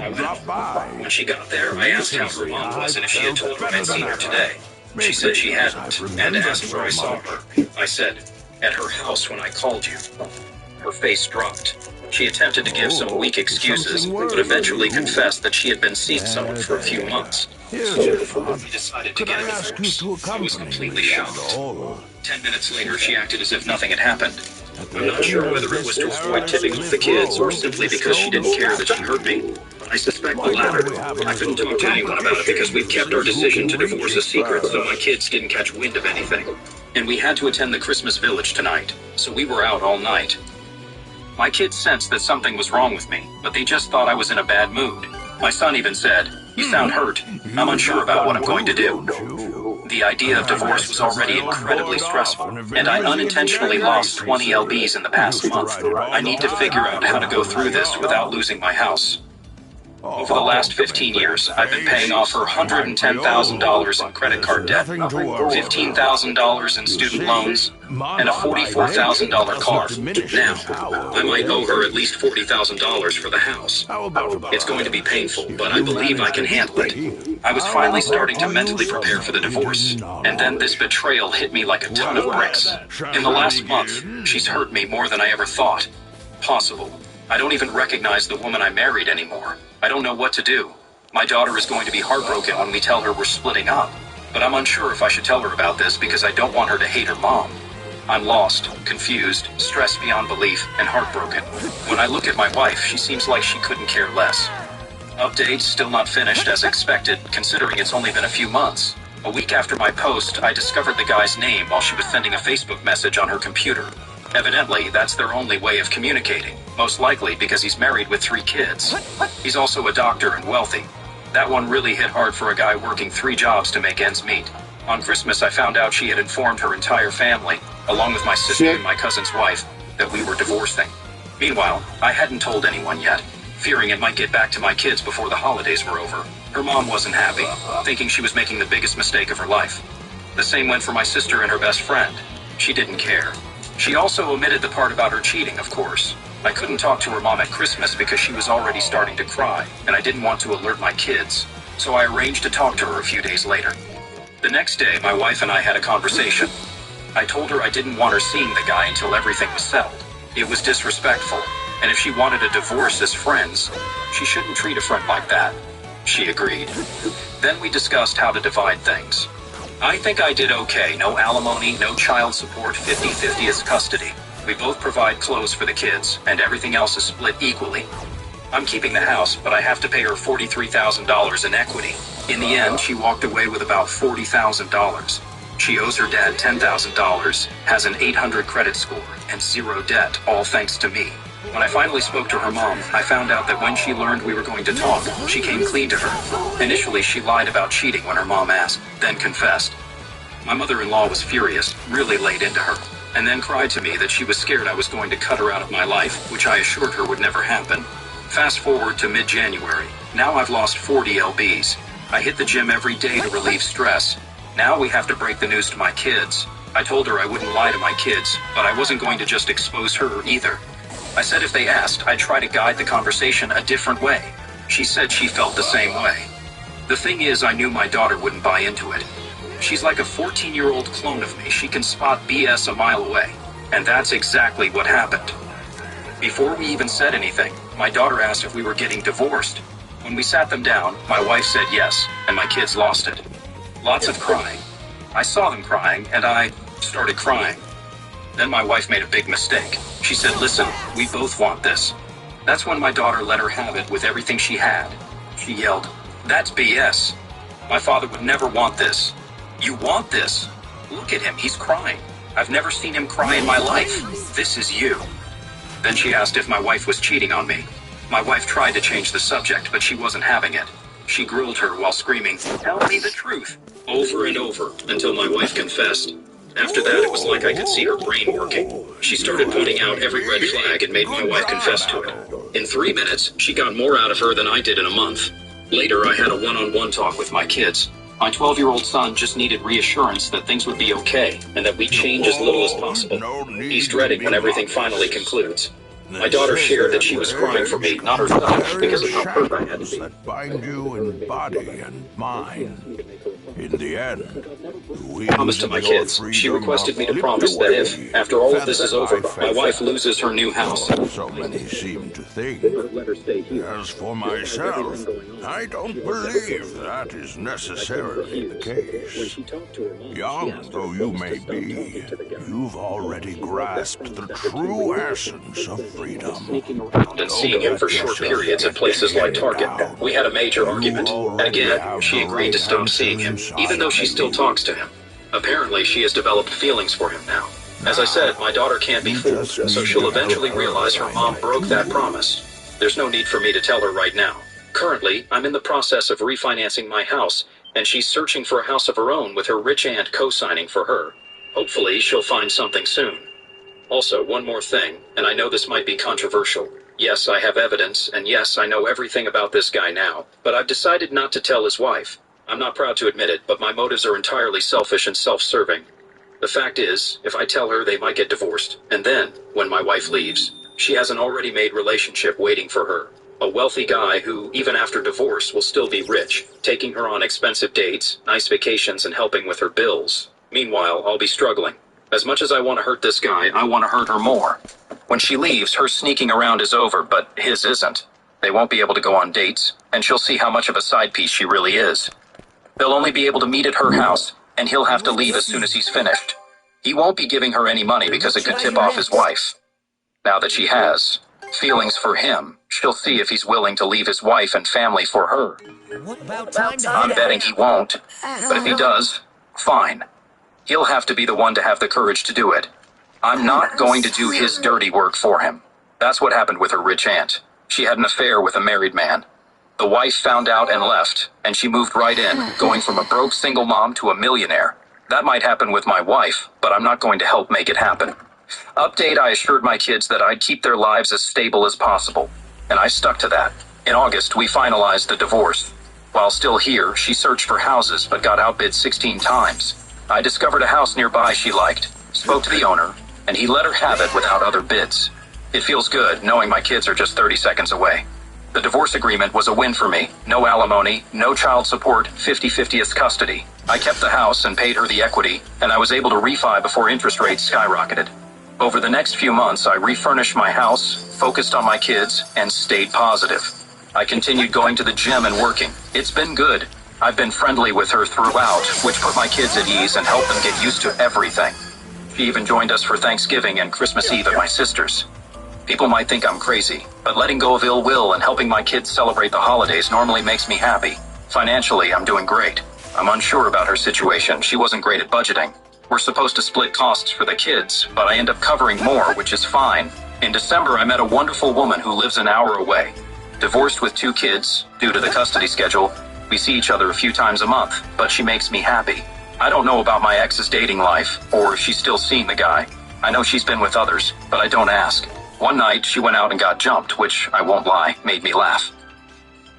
I went. When she got there, I asked how her mom was and if she had told her I'd seen her today. She said she hadn't, and asked where I saw her. I said, at her house when I called you. Her face dropped. She attempted to give some weak excuses, but eventually confessed that she had been seeing someone for a few months. So we decided to get a divorce. I was completely shocked. 10 minutes later, she acted as if nothing had happened. I'm not sure whether it was to avoid tipping off the kids or simply because she didn't care that she hurt me. But I suspect the latter. I couldn't talk to anyone about it because we've kept our decision to divorce a secret so my kids didn't catch wind of anything. And we had to attend the Christmas village tonight, so we were out all night. My kids sensed that something was wrong with me, but they just thought I was in a bad mood. My son even said, "You sound hurt. I'm unsure about what I'm going to do." The idea of divorce was already incredibly stressful, and I unintentionally lost 20 LBs in the past month. I need to figure out how to go through this without losing my house. Over the last 15 years, I've been paying off her $110,000 in credit card debt, $15,000 in student loans, and a $44,000 car. Now, I might owe her at least $40,000 for the house. It's going to be painful, but I believe I can handle it. I was finally starting to mentally prepare for the divorce, and then this betrayal hit me like a ton of bricks. In the last month, she's hurt me more than I ever thought possible. I don't even recognize the woman I married anymore. I don't know what to do. My daughter is going to be heartbroken when we tell her we're splitting up, but I'm unsure if I should tell her about this because I don't want her to hate her mom. I'm lost, confused, stressed beyond belief, and heartbroken. When I look at my wife, she seems like she couldn't care less. Update still not finished as expected, considering it's only been a few months. A week after my post, I discovered the guy's name while she was sending a Facebook message on her computer. Evidently, that's their only way of communicating, most likely because he's married with 3 kids. He's also a doctor and wealthy. That one really hit hard for a guy working 3 jobs to make ends meet. On Christmas, I found out she had informed her entire family, along with my sister and my cousin's wife, that we were divorcing. Meanwhile, I hadn't told anyone yet, fearing it might get back to my kids before the holidays were over. Her mom wasn't happy, thinking she was making the biggest mistake of her life. The same went for my sister and her best friend. She didn't care. She also omitted the part about her cheating, of course. I couldn't talk to her mom at Christmas because she was already starting to cry, and I didn't want to alert my kids, so I arranged to talk to her a few days later. The next day, my wife and I had a conversation. I told her I didn't want her seeing the guy until everything was settled. It was disrespectful, and if she wanted a divorce as friends, she shouldn't treat a friend like that. She agreed. Then we discussed how to divide things. I think I did okay. No alimony, no child support, 50-50 as custody. We both provide clothes for the kids, and everything else is split equally. I'm keeping the house, but I have to pay her $43,000 in equity. In the end, she walked away with about $40,000. She owes her dad $10,000, has an 800 credit score, and zero debt, all thanks to me. When I finally spoke to her mom, I found out that when she learned we were going to talk, she came clean to her. Initially, she lied about cheating when her mom asked, then confessed. My mother-in-law was furious, really laid into her, and then cried to me that she was scared I was going to cut her out of my life, which I assured her would never happen. Fast forward to mid-January. Now I've lost 40 lbs. I hit the gym every day to relieve stress. Now we have to break the news to my kids. I told her I wouldn't lie to my kids, but I wasn't going to just expose her either. I said if they asked, I'd try to guide the conversation a different way. She said she felt the same way. The thing is, I knew my daughter wouldn't buy into it. She's like a 14-year-old clone of me. She can spot BS a mile away. And that's exactly what happened. Before we even said anything, my daughter asked if we were getting divorced. When we sat them down, my wife said yes, and my kids lost it. Lots of crying. I saw them crying, and I started crying. Then my wife made a big mistake. She said, listen, we both want this. That's when my daughter let her have it with everything she had. She yelled, that's BS. My father would never want this. You want this? Look at him, he's crying. I've never seen him cry in my life. This is you. Then she asked if my wife was cheating on me. My wife tried to change the subject, but she wasn't having it. She grilled her while screaming, tell me the truth, over and over, until my wife confessed. After that, it was like I could see her brain working. She started pointing out every red flag and made my wife confess to it. In 3 minutes, she got more out of her than I did in a month. Later, I had a one-on-one talk with my kids. My 12-year-old son just needed reassurance that things would be okay and that we'd change as little as possible. He's dreading when everything finally concludes. My daughter shared that she was crying for me, not herself, because of how hurt I had to be. That bind you in body and mind. In the end, I promised to my kids. She requested me to promise that if, after all of this is over, my wife loses her new house. So many seem to think. As for myself, I don't believe that is necessarily the case. Young though you may be, you've already grasped the true essence of freedom. And seeing him for short periods at places like Target, we had a major argument. And again, she agreed to stop seeing him, even though she still talks to him. Apparently, she has developed feelings for him now. As I said, my daughter can't be fooled, so she'll eventually realize her mom broke that promise. There's no need for me to tell her right now. Currently, I'm in the process of refinancing my house, and she's searching for a house of her own with her rich aunt co-signing for her. Hopefully, she'll find something soon. Also, one more thing, and I know this might be controversial. Yes, I have evidence, and yes, I know everything about this guy now, but I've decided not to tell his wife. I'm not proud to admit it, but my motives are entirely selfish and self-serving. The fact is, if I tell her, they might get divorced, and then, when my wife leaves, she has an already made relationship waiting for her. A wealthy guy who, even after divorce, will still be rich, taking her on expensive dates, nice vacations, and helping with her bills. Meanwhile, I'll be struggling. As much as I want to hurt this guy, I want to hurt her more. When she leaves, her sneaking around is over, but his isn't. They won't be able to go on dates, and she'll see how much of a side piece she really is. They'll only be able to meet at her house, and he'll have to leave as soon as he's finished. He won't be giving her any money because it could tip off his wife. Now that she has feelings for him, she'll see if he's willing to leave his wife and family for her. I'm betting he won't, but if he does, fine. He'll have to be the one to have the courage to do it. I'm not going to do his dirty work for him. That's what happened with her rich aunt. She had an affair with a married man. The wife found out and left, and she moved right in, going from a broke single mom to a millionaire. That might happen with my wife, but I'm not going to help make it happen. Update, I assured my kids that I'd keep their lives as stable as possible, and I stuck to that. In August, we finalized the divorce. While still here, she searched for houses but got outbid 16 times. I discovered a house nearby she liked, spoke to the owner, and he let her have it without other bids. It feels good knowing my kids are just 30 seconds away. The divorce agreement was a win for me. No alimony, no child support, 50/50th custody. I kept the house and paid her the equity, and I was able to refi before interest rates skyrocketed. Over the next few months, I refurnished my house, focused on my kids, and stayed positive. I continued going to the gym and working. It's been good. I've been friendly with her throughout, which put my kids at ease and helped them get used to everything. She even joined us for Thanksgiving and Christmas Eve at my sister's. People might think I'm crazy, but letting go of ill will and helping my kids celebrate the holidays normally makes me happy. Financially, I'm doing great. I'm unsure about her situation. She wasn't great at budgeting. We're supposed to split costs for the kids, but I end up covering more, which is fine. In December, I met a wonderful woman who lives an hour away. Divorced with 2 kids, due to the custody schedule, we see each other a few times a month, but she makes me happy. I don't know about my ex's dating life, or if she's still seeing the guy. I know she's been with others, but I don't ask. One night, she went out and got jumped, which, I won't lie, made me laugh.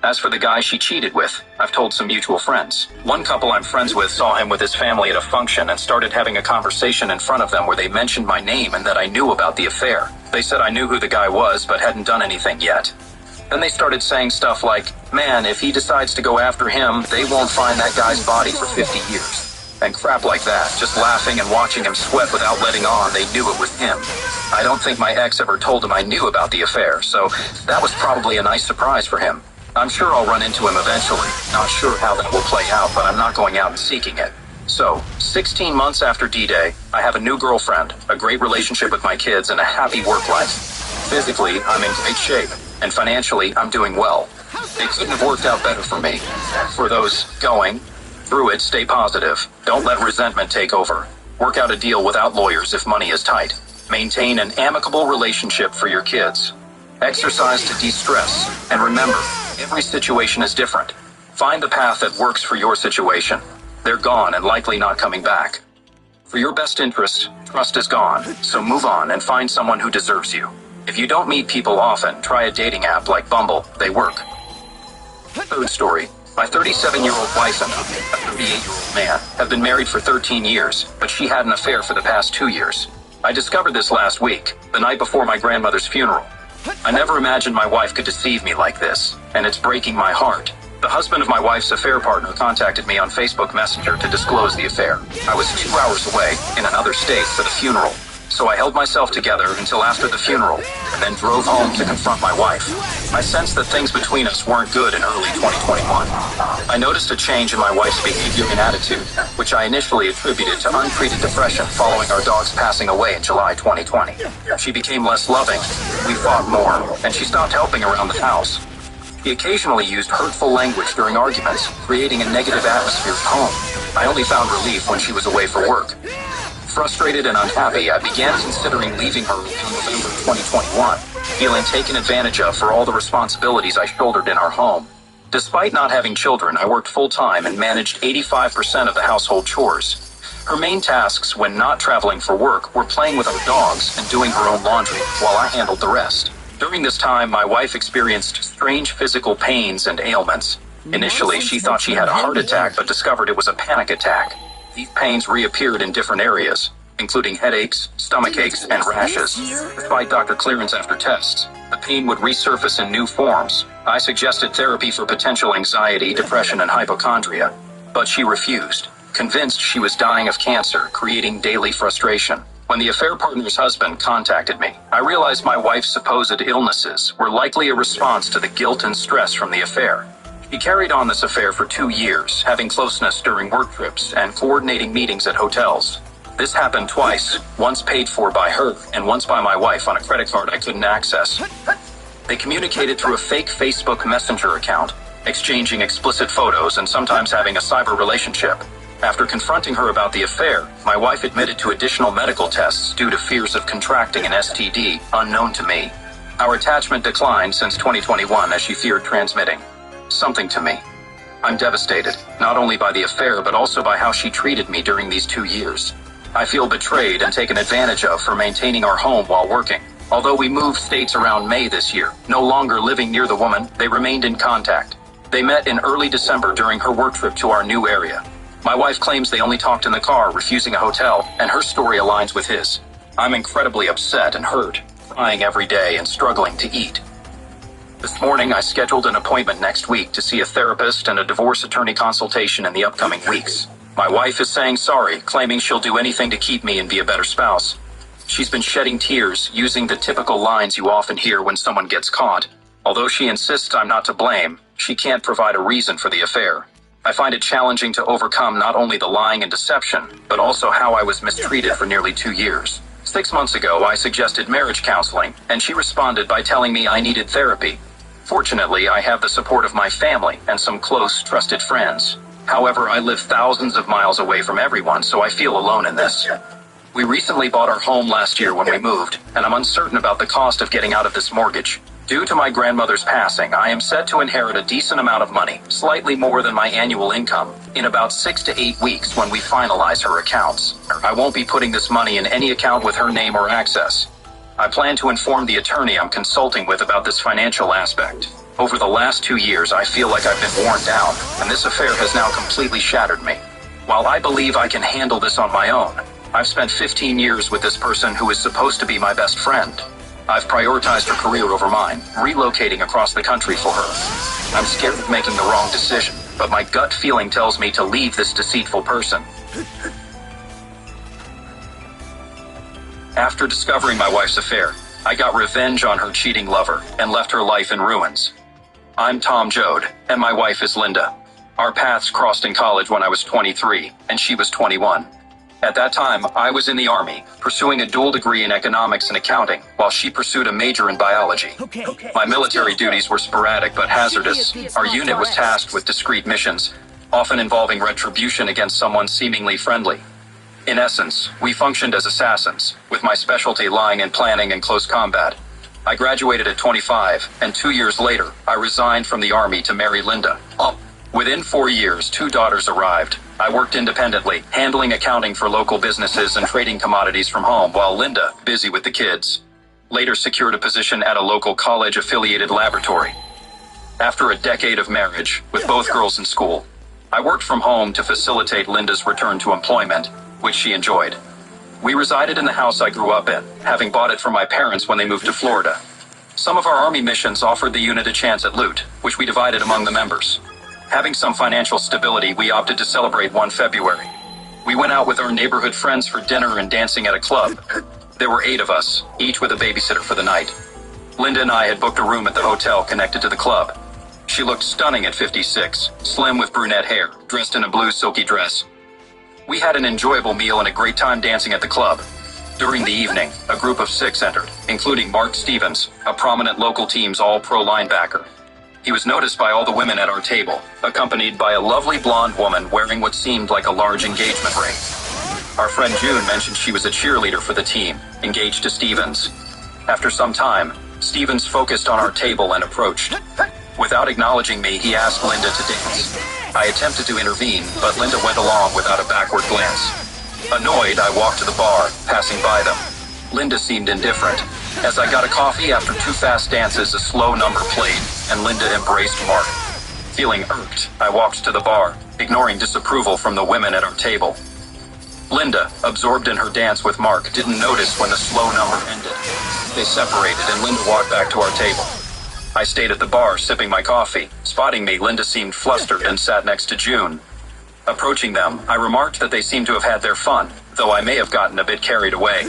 As for the guy she cheated with, I've told some mutual friends. One couple I'm friends with saw him with his family at a function and started having a conversation in front of them where they mentioned my name and that I knew about the affair. They said I knew who the guy was, but hadn't done anything yet. Then they started saying stuff like, man, if he decides to go after him, they won't find that guy's body for 50 years. And crap like that, just laughing and watching him sweat without letting on they knew it was him. I don't think my ex ever told him I knew about the affair, so that was probably a nice surprise for him. I'm sure I'll run into him eventually. Not sure how that will play out, but I'm not going out and seeking it. So, 16 months after D-Day, I have a new girlfriend, a great relationship with my kids, and a happy work life. Physically, I'm in great shape, and financially, I'm doing well. It couldn't have worked out better for me. For those going through it, stay positive. Don't let resentment take over. Work out a deal without lawyers if money is tight. Maintain an amicable relationship for your kids. Exercise to de-stress. And remember, every situation is different. Find the path that works for your situation. They're gone and likely not coming back. For your best interest, trust is gone, so move on and find someone who deserves you. If you don't meet people often, try a dating app like Bumble. They work. Third story. My 37-year-old wife and I, a 38-year-old man, have been married for 13 years, but she had an affair for the past 2 years. I discovered this last week, the night before my grandmother's funeral. I never imagined my wife could deceive me like this, and it's breaking my heart. The husband of my wife's affair partner contacted me on Facebook Messenger to disclose the affair. I was 2 hours away, in another state, for the funeral. So I held myself together until after the funeral, and then drove home to confront my wife. I sensed that things between us weren't good in early 2021. I noticed a change in my wife's behavior and attitude, which I initially attributed to untreated depression following our dog's passing away in July 2020. She became less loving, we fought more, and she stopped helping around the house. She occasionally used hurtful language during arguments, creating a negative atmosphere at home. I only found relief when she was away for work. Frustrated and unhappy, I began considering leaving her in November 2021, feeling taken advantage of for all the responsibilities I shouldered in our home. Despite not having children, I worked full-time and managed 85% of the household chores. Her main tasks when not traveling for work were playing with our dogs and doing her own laundry, while I handled the rest. During this time, my wife experienced strange physical pains and ailments. Initially, she thought she had a heart attack, but discovered it was a panic attack. These pains reappeared in different areas, including headaches, stomach aches, and rashes. Despite doctor clearance after tests, the pain would resurface in new forms. I suggested therapy for potential anxiety, depression, and hypochondria, but she refused, convinced she was dying of cancer, creating daily frustration. When the affair partner's husband contacted me, I realized my wife's supposed illnesses were likely a response to the guilt and stress from the affair. He carried on this affair for 2 years, having closeness during work trips and coordinating meetings at hotels. This happened twice, once paid for by her and once by my wife on a credit card I couldn't access. They communicated through a fake Facebook Messenger account, exchanging explicit photos and sometimes having a cyber relationship. After confronting her about the affair, my wife admitted to additional medical tests due to fears of contracting an STD unknown to me. Our attachment declined since 2021 as she feared transmitting something to me. I'm devastated, not only by the affair, but also by how she treated me during these 2 years. I feel betrayed and taken advantage of for maintaining our home while working. Although we moved states around May this year, no longer living near the woman, they remained in contact. They met in early December during her work trip to our new area. My wife claims they only talked in the car, refusing a hotel, and her story aligns with his. I'm incredibly upset and hurt, crying every day and struggling to eat. This morning, I scheduled an appointment next week to see a therapist and a divorce attorney consultation in the upcoming weeks. My wife is saying sorry, claiming she'll do anything to keep me and be a better spouse. She's been shedding tears, using the typical lines you often hear when someone gets caught. Although she insists I'm not to blame, she can't provide a reason for the affair. I find it challenging to overcome not only the lying and deception, but also how I was mistreated for nearly 2 years. 6 months ago, I suggested marriage counseling, and she responded by telling me I needed therapy. Fortunately, I have the support of my family and some close, trusted friends. However, I live thousands of miles away from everyone, so I feel alone in this. We recently bought our home last year when we moved, and I'm uncertain about the cost of getting out of this mortgage. Due to my grandmother's passing, I am set to inherit a decent amount of money, slightly more than my annual income, in about 6 to 8 weeks when we finalize her accounts. I won't be putting this money in any account with her name or access. I plan to inform the attorney I'm consulting with about this financial aspect. Over the last 2 years, I feel like I've been worn down, and this affair has now completely shattered me. While I believe I can handle this on my own, I've spent 15 years with this person who is supposed to be my best friend. I've prioritized her career over mine, relocating across the country for her. I'm scared of making the wrong decision, but my gut feeling tells me to leave this deceitful person. After discovering my wife's affair, I got revenge on her cheating lover and left her life in ruins. I'm Tom Jode, and my wife is Linda. Our paths crossed in college when I was 23, and she was 21. At that time, I was in the Army, pursuing a dual degree in economics and accounting, while she pursued a major in biology. My military duties were sporadic but hazardous. Our unit was tasked with discrete missions, often involving retribution against someone seemingly friendly. In essence, we functioned as assassins, with my specialty lying in planning and close combat. I graduated at 25, and 2 years later, I resigned from the Army to marry Linda. Within 4 years, 2 daughters arrived. I worked independently, handling accounting for local businesses and trading commodities from home, while Linda, busy with the kids, later secured a position at a local college-affiliated laboratory. After a decade of marriage, with both girls in school, I worked from home to facilitate Linda's return to employment, which she enjoyed. We resided in the house I grew up in, having bought it from my parents when they moved to Florida. Some of our Army missions offered the unit a chance at loot, which we divided among the members. Having some financial stability, we opted to celebrate one February. We went out with our neighborhood friends for dinner and dancing at a club. There were 8 of us, each with a babysitter for the night. Linda and I had booked a room at the hotel connected to the club. She looked stunning at 56, slim with brunette hair, dressed in a blue silky dress. We had an enjoyable meal and a great time dancing at the club. During the evening, a group of 6 entered, including Mark Stevens, a prominent local team's all-pro linebacker. He was noticed by all the women at our table, accompanied by a lovely blonde woman wearing what seemed like a large engagement ring. Our friend June mentioned she was a cheerleader for the team, engaged to Stevens. After some time, Stevens focused on our table and approached. Without acknowledging me, he asked Linda to dance. I attempted to intervene, but Linda went along without a backward glance. Annoyed, I walked to the bar, passing by them. Linda seemed indifferent. As I got a coffee, after 2 fast dances, a slow number played, and Linda embraced Mark. Feeling irked, I walked to the bar, ignoring disapproval from the women at our table. Linda, absorbed in her dance with Mark, didn't notice when the slow number ended. They separated, and Linda walked back to our table. I stayed at the bar, sipping my coffee. Spotting me, Linda seemed flustered and sat next to June. Approaching them, I remarked that they seemed to have had their fun, though I may have gotten a bit carried away.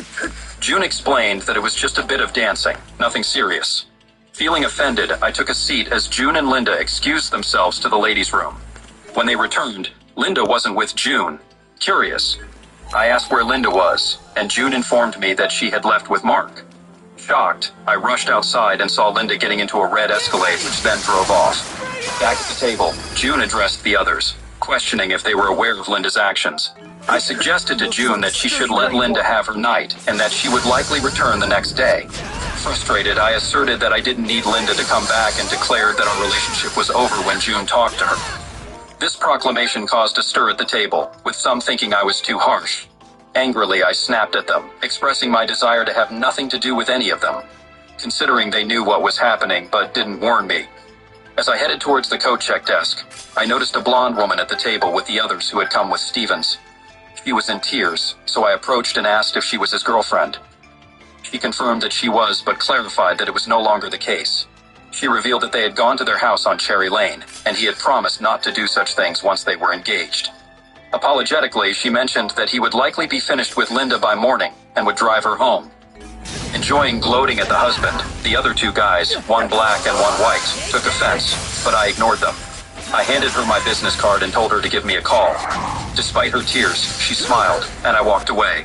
June explained that it was just a bit of dancing, nothing serious. Feeling offended, I took a seat as June and Linda excused themselves to the ladies' room. When they returned, Linda wasn't with June. Curious, I asked where Linda was, and June informed me that she had left with Mark. Shocked, I rushed outside and saw Linda getting into a red Escalade, which then drove off. Back at the table, June addressed the others, questioning if they were aware of Linda's actions. I suggested to June that she should let Linda have her night, and that she would likely return the next day. Frustrated, I asserted that I didn't need Linda to come back and declared that our relationship was over when June talked to her. This proclamation caused a stir at the table, with some thinking I was too harsh. Angrily, I snapped at them, expressing my desire to have nothing to do with any of them, considering they knew what was happening but didn't warn me. As I headed towards the coat check desk, I noticed a blonde woman at the table with the others who had come with Stevens. She was in tears, so I approached and asked if she was his girlfriend. She confirmed that she was, but clarified that it was no longer the case. She revealed that they had gone to their house on Cherry Lane, and he had promised not to do such things once they were engaged. Apologetically, she mentioned that he would likely be finished with Linda by morning and would drive her home. Enjoying gloating at the husband, the other two guys, one black and one white, took offense, but I ignored them. I handed her my business card and told her to give me a call. Despite her tears, she smiled, and I walked away.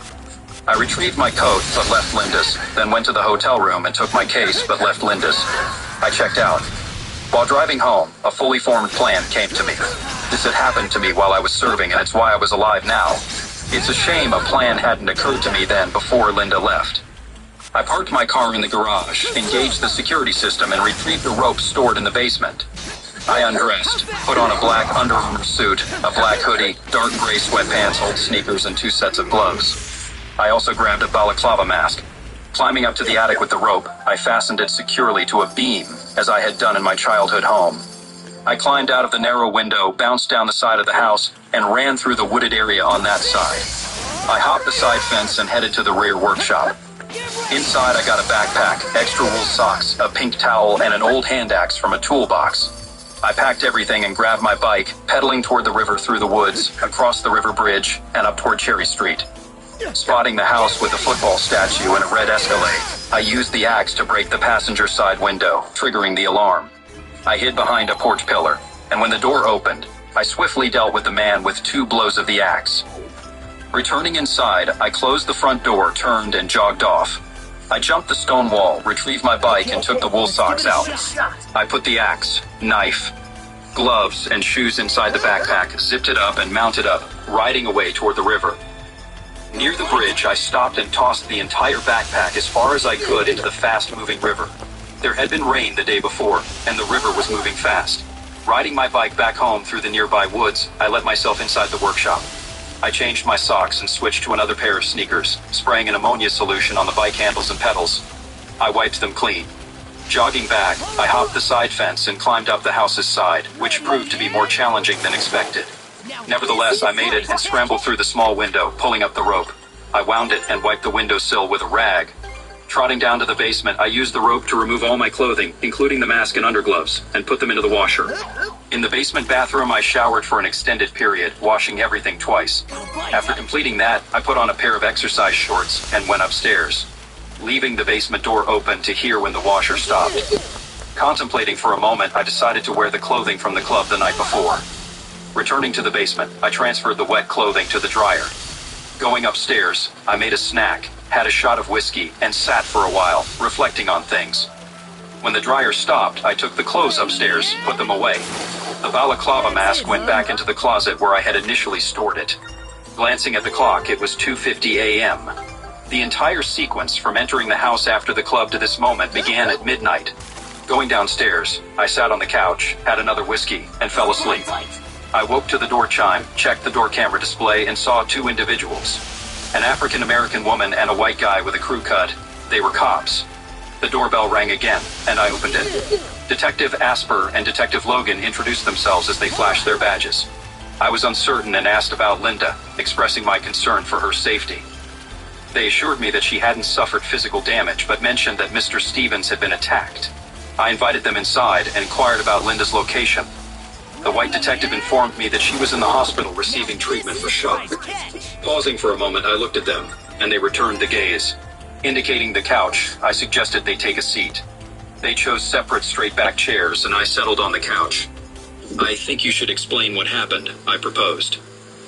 I retrieved my coat, but left Linda's, then went to the hotel room and took my case, but left Linda's. I checked out. While driving home, a fully formed plan came to me. This had happened to me while I was serving, and it's why I was alive now. It's a shame a plan hadn't occurred to me then before Linda left. I parked my car in the garage, engaged the security system, and retrieved the rope stored in the basement. I undressed, put on a black Under Armour suit, a black hoodie, dark gray sweatpants, old sneakers, and 2 sets of gloves. I also grabbed a balaclava mask. Climbing up to the attic with the rope, I fastened it securely to a beam, as I had done in my childhood home. I climbed out of the narrow window, bounced down the side of the house, and ran through the wooded area on that side. I hopped the side fence and headed to the rear workshop. Inside, I got a backpack, extra wool socks, a pink towel, and an old hand axe from a toolbox. I packed everything and grabbed my bike, pedaling toward the river through the woods, across the river bridge, and up toward Cherry Street. Spotting the house with the football statue and a red Escalade, I used the axe to break the passenger side window, triggering the alarm. I hid behind a porch pillar, and when the door opened, I swiftly dealt with the man with 2 blows of the axe. Returning inside, I closed the front door, turned, and jogged off. I jumped the stone wall, retrieved my bike, and took the wool socks out. I put the axe, knife, gloves, and shoes inside the backpack, zipped it up, and mounted up, riding away toward the river. Near the bridge, I stopped and tossed the entire backpack as far as I could into the fast-moving river. There had been rain the day before, and the river was moving fast. Riding my bike back home through the nearby woods, I let myself inside the workshop. I changed my socks and switched to another pair of sneakers, spraying an ammonia solution on the bike handles and pedals. I wiped them clean. Jogging back, I hopped the side fence and climbed up the house's side, which proved to be more challenging than expected. Nevertheless, I made it and scrambled through the small window, pulling up the rope. I wound it and wiped the windowsill with a rag. Trotting down to the basement, I used the rope to remove all my clothing, including the mask and undergloves, and put them into the washer. In the basement bathroom, I showered for an extended period, washing everything twice. After completing that, I put on a pair of exercise shorts and went upstairs, leaving the basement door open to hear when the washer stopped. Contemplating for a moment, I decided to wear the clothing from the club the night before. Returning to the basement, I transferred the wet clothing to the dryer. Going upstairs, I made a snack, had a shot of whiskey, and sat for a while, reflecting on things. When the dryer stopped, I took the clothes upstairs, put them away. The balaclava mask went back into the closet where I had initially stored it. Glancing at the clock, it was 2:50 a.m. The entire sequence from entering the house after the club to this moment began at midnight. Going downstairs, I sat on the couch, had another whiskey, and fell asleep. I woke to the door chime, checked the door camera display, and saw 2 individuals. An African-American woman and a white guy with a crew cut. They were cops. The doorbell rang again, and I opened it. Detective Asper and Detective Logan introduced themselves as they flashed their badges. I was uncertain and asked about Linda, expressing my concern for her safety. They assured me that she hadn't suffered physical damage, but mentioned that Mr. Stevens had been attacked. I invited them inside and inquired about Linda's location. The white detective informed me that she was in the hospital receiving treatment for shock. Pausing for a moment, I looked at them, and they returned the gaze. Indicating the couch, I suggested they take a seat. They chose separate straight-back chairs, and I settled on the couch. "I think you should explain what happened," I proposed.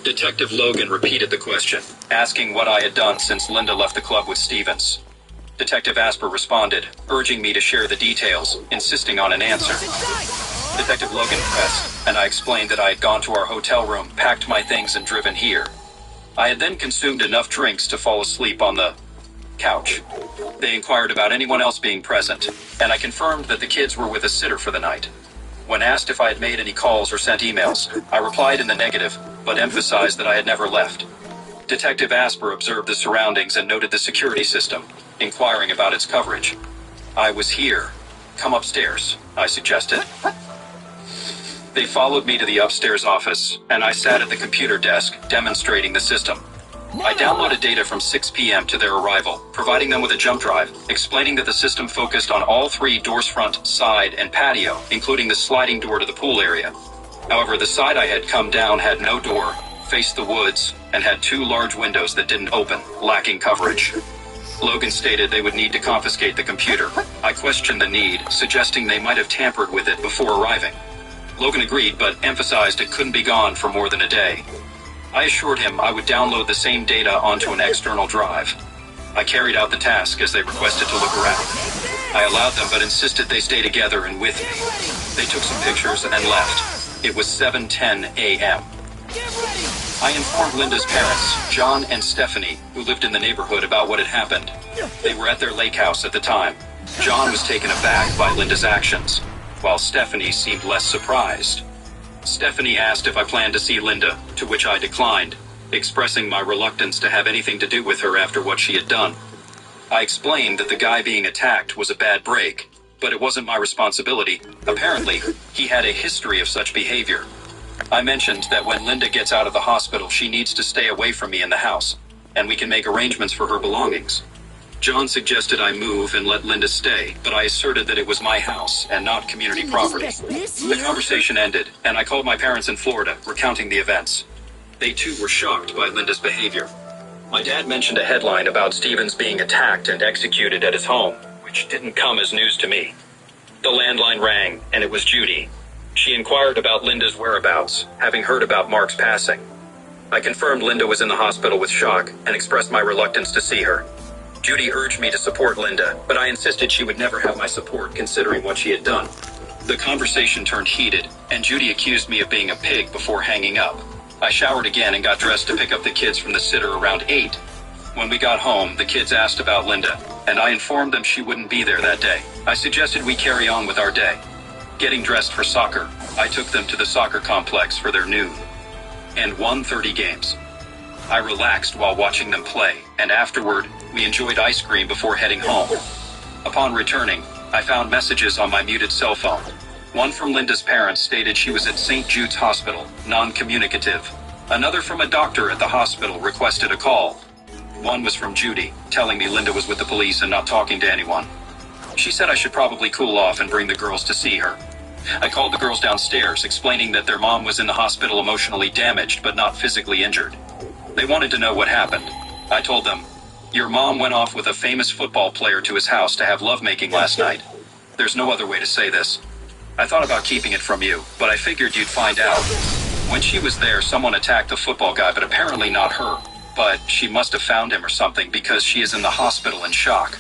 Detective Logan repeated the question, asking what I had done since Linda left the club with Stevens. Detective Asper responded, urging me to share the details, insisting on an answer. Detective Logan pressed, and I explained that I had gone to our hotel room, packed my things, and driven here. I had then consumed enough drinks to fall asleep on the couch. They inquired about anyone else being present, and I confirmed that the kids were with a sitter for the night. When asked if I had made any calls or sent emails, I replied in the negative, but emphasized that I had never left. Detective Asper observed the surroundings and noted the security system, inquiring about its coverage. I was here. Come upstairs, I suggested. They followed me to the upstairs office, and I sat at the computer desk, demonstrating the system. I downloaded data from 6 p.m. to their arrival, providing them with a jump drive, explaining that the system focused on all 3 doors: front, side, and patio, including the sliding door to the pool area. However, the side I had come down had no door, faced the woods, and had 2 large windows that didn't open, lacking coverage. Logan stated they would need to confiscate the computer. I questioned the need, suggesting they might have tampered with it before arriving. Logan agreed, but emphasized it couldn't be gone for more than a day. I assured him I would download the same data onto an external drive. I carried out the task as they requested to look around. I allowed them, but insisted they stay together and with me. They took some pictures and left. It was 7:10 a.m. I informed Linda's parents, John and Stephanie, who lived in the neighborhood, about what had happened. They were at their lake house at the time. John was taken aback by Linda's actions, while Stephanie seemed less surprised. Stephanie asked if I planned to see Linda, to which I declined, expressing my reluctance to have anything to do with her after what she had done. I explained that the guy being attacked was a bad break, but it wasn't my responsibility. Apparently, he had a history of such behavior. I mentioned that when Linda gets out of the hospital, she needs to stay away from me in the house, and we can make arrangements for her belongings. John suggested I move and let Linda stay, but I asserted that it was my house and not community property. The conversation ended, and I called my parents in Florida, recounting the events. They too were shocked by Linda's behavior. My dad mentioned a headline about Stevens being attacked and executed at his home, which didn't come as news to me. The landline rang, and it was Judy. She inquired about Linda's whereabouts, having heard about Mark's passing. I confirmed Linda was in the hospital with shock and expressed my reluctance to see her. Judy urged me to support Linda, but I insisted she would never have my support considering what she had done. The conversation turned heated, and Judy accused me of being a pig before hanging up. I showered again and got dressed to pick up the kids from the sitter around 8. When we got home, the kids asked about Linda, and I informed them she wouldn't be there that day. I suggested we carry on with our day. Getting dressed for soccer, I took them to the soccer complex for their noon and 1:30 games. I relaxed while watching them play, and afterward, we enjoyed ice cream before heading home. Upon returning, I found messages on my muted cell phone. One from Linda's parents stated she was at St. Jude's Hospital, non-communicative. Another from a doctor at the hospital requested a call. One was from Judy, telling me Linda was with the police and not talking to anyone. She said I should probably cool off and bring the girls to see her. I called the girls downstairs, explaining that their mom was in the hospital emotionally damaged but not physically injured. They wanted to know what happened. I told them, "Your mom went off with a famous football player to his house to have lovemaking last night. There's no other way to say this. I thought about keeping it from you, but I figured you'd find out. When she was there, someone attacked the football guy, but apparently not her. But she must have found him or something because she is in the hospital in shock."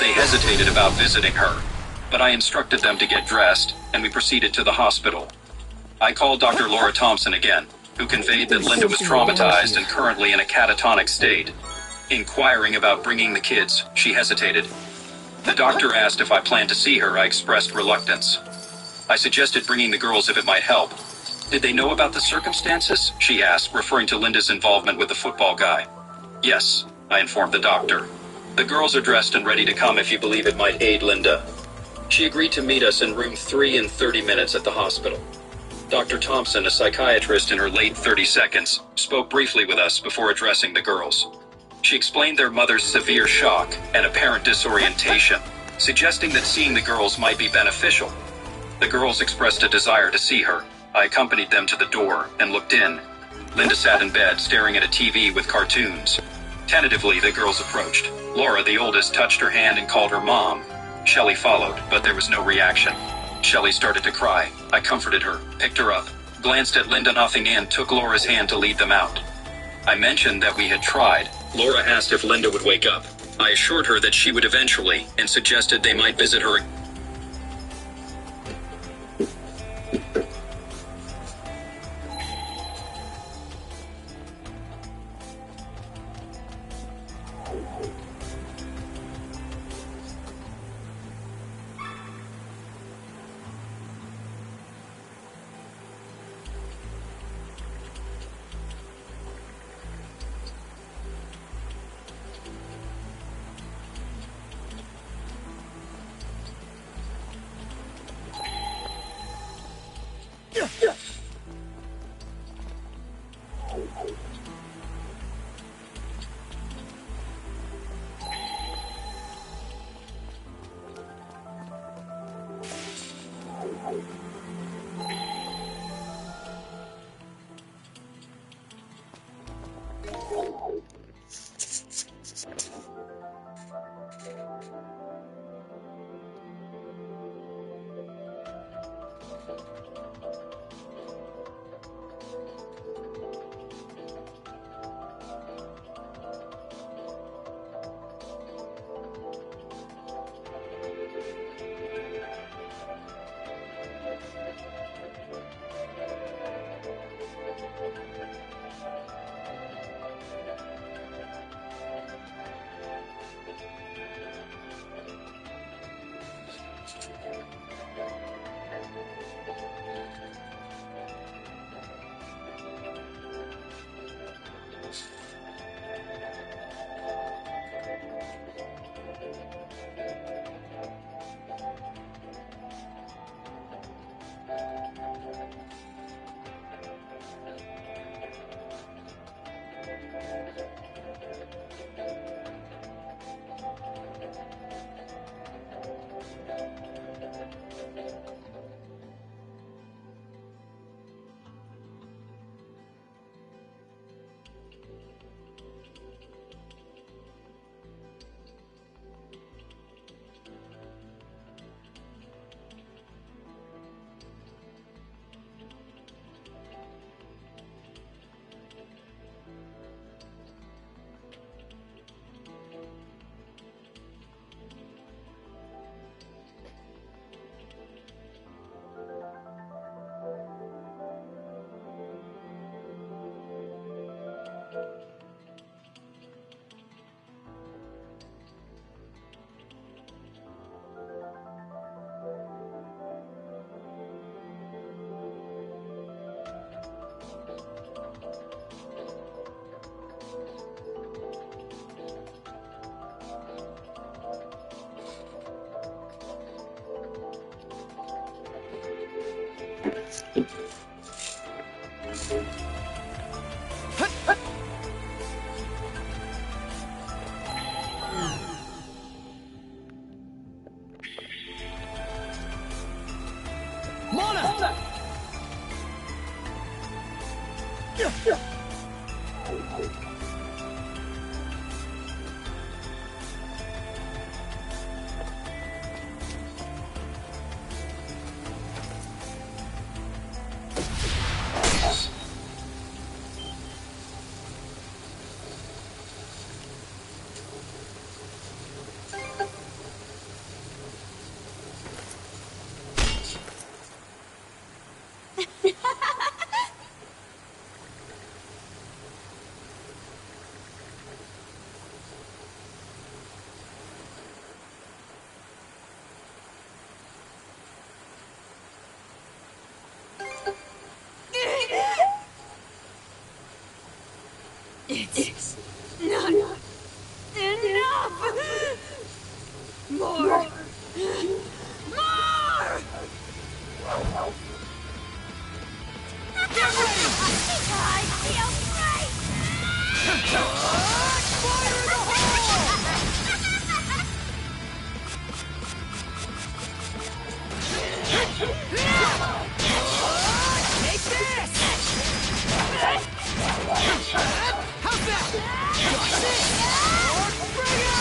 They hesitated about visiting her, but I instructed them to get dressed, and we proceeded to the hospital. I called Dr. Laura Thompson again, who conveyed that Linda was traumatized and currently in a catatonic state. Inquiring about bringing the kids, she hesitated. The doctor asked if I planned to see her. I expressed reluctance. I suggested bringing the girls if it might help. "Did they know about the circumstances?" she asked, referring to Linda's involvement with the football guy. "Yes," I informed the doctor. "The girls are dressed and ready to come if you believe it might aid Linda." She agreed to meet us in room 3 in 30 minutes at the hospital. Dr. Thompson, a psychiatrist in her late 30s, spoke briefly with us before addressing the girls. She explained their mother's severe shock and apparent disorientation, suggesting that seeing the girls might be beneficial. The girls expressed a desire to see her. I accompanied them to the door and looked in. Linda sat in bed, staring at a TV with cartoons. Tentatively, the girls approached. Laura, the oldest, touched her hand and called her mom. Shelley followed, but there was no reaction. Shelley started to cry. I comforted her, picked her up, glanced at Linda, nothing, and took Laura's hand to lead them out. I mentioned that we had tried. Laura asked if Linda would wake up. I assured her that she would eventually, and suggested they might visit her. It's not enough! More! More! Get ready! I feel great! Fire in the hole! Take this! How's that? Got this! Bring it!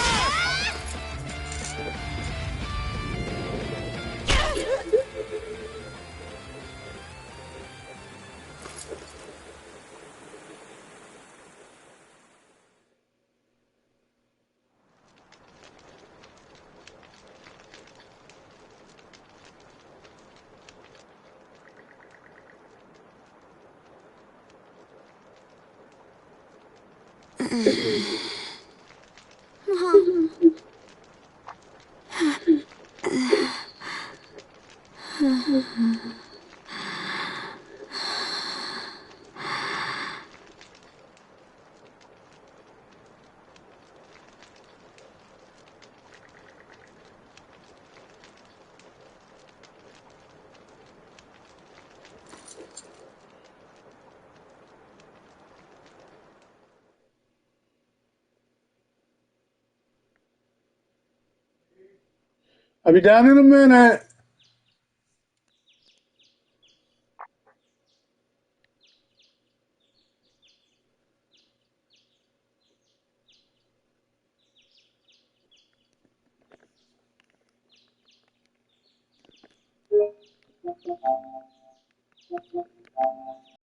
I'll be down in a minute.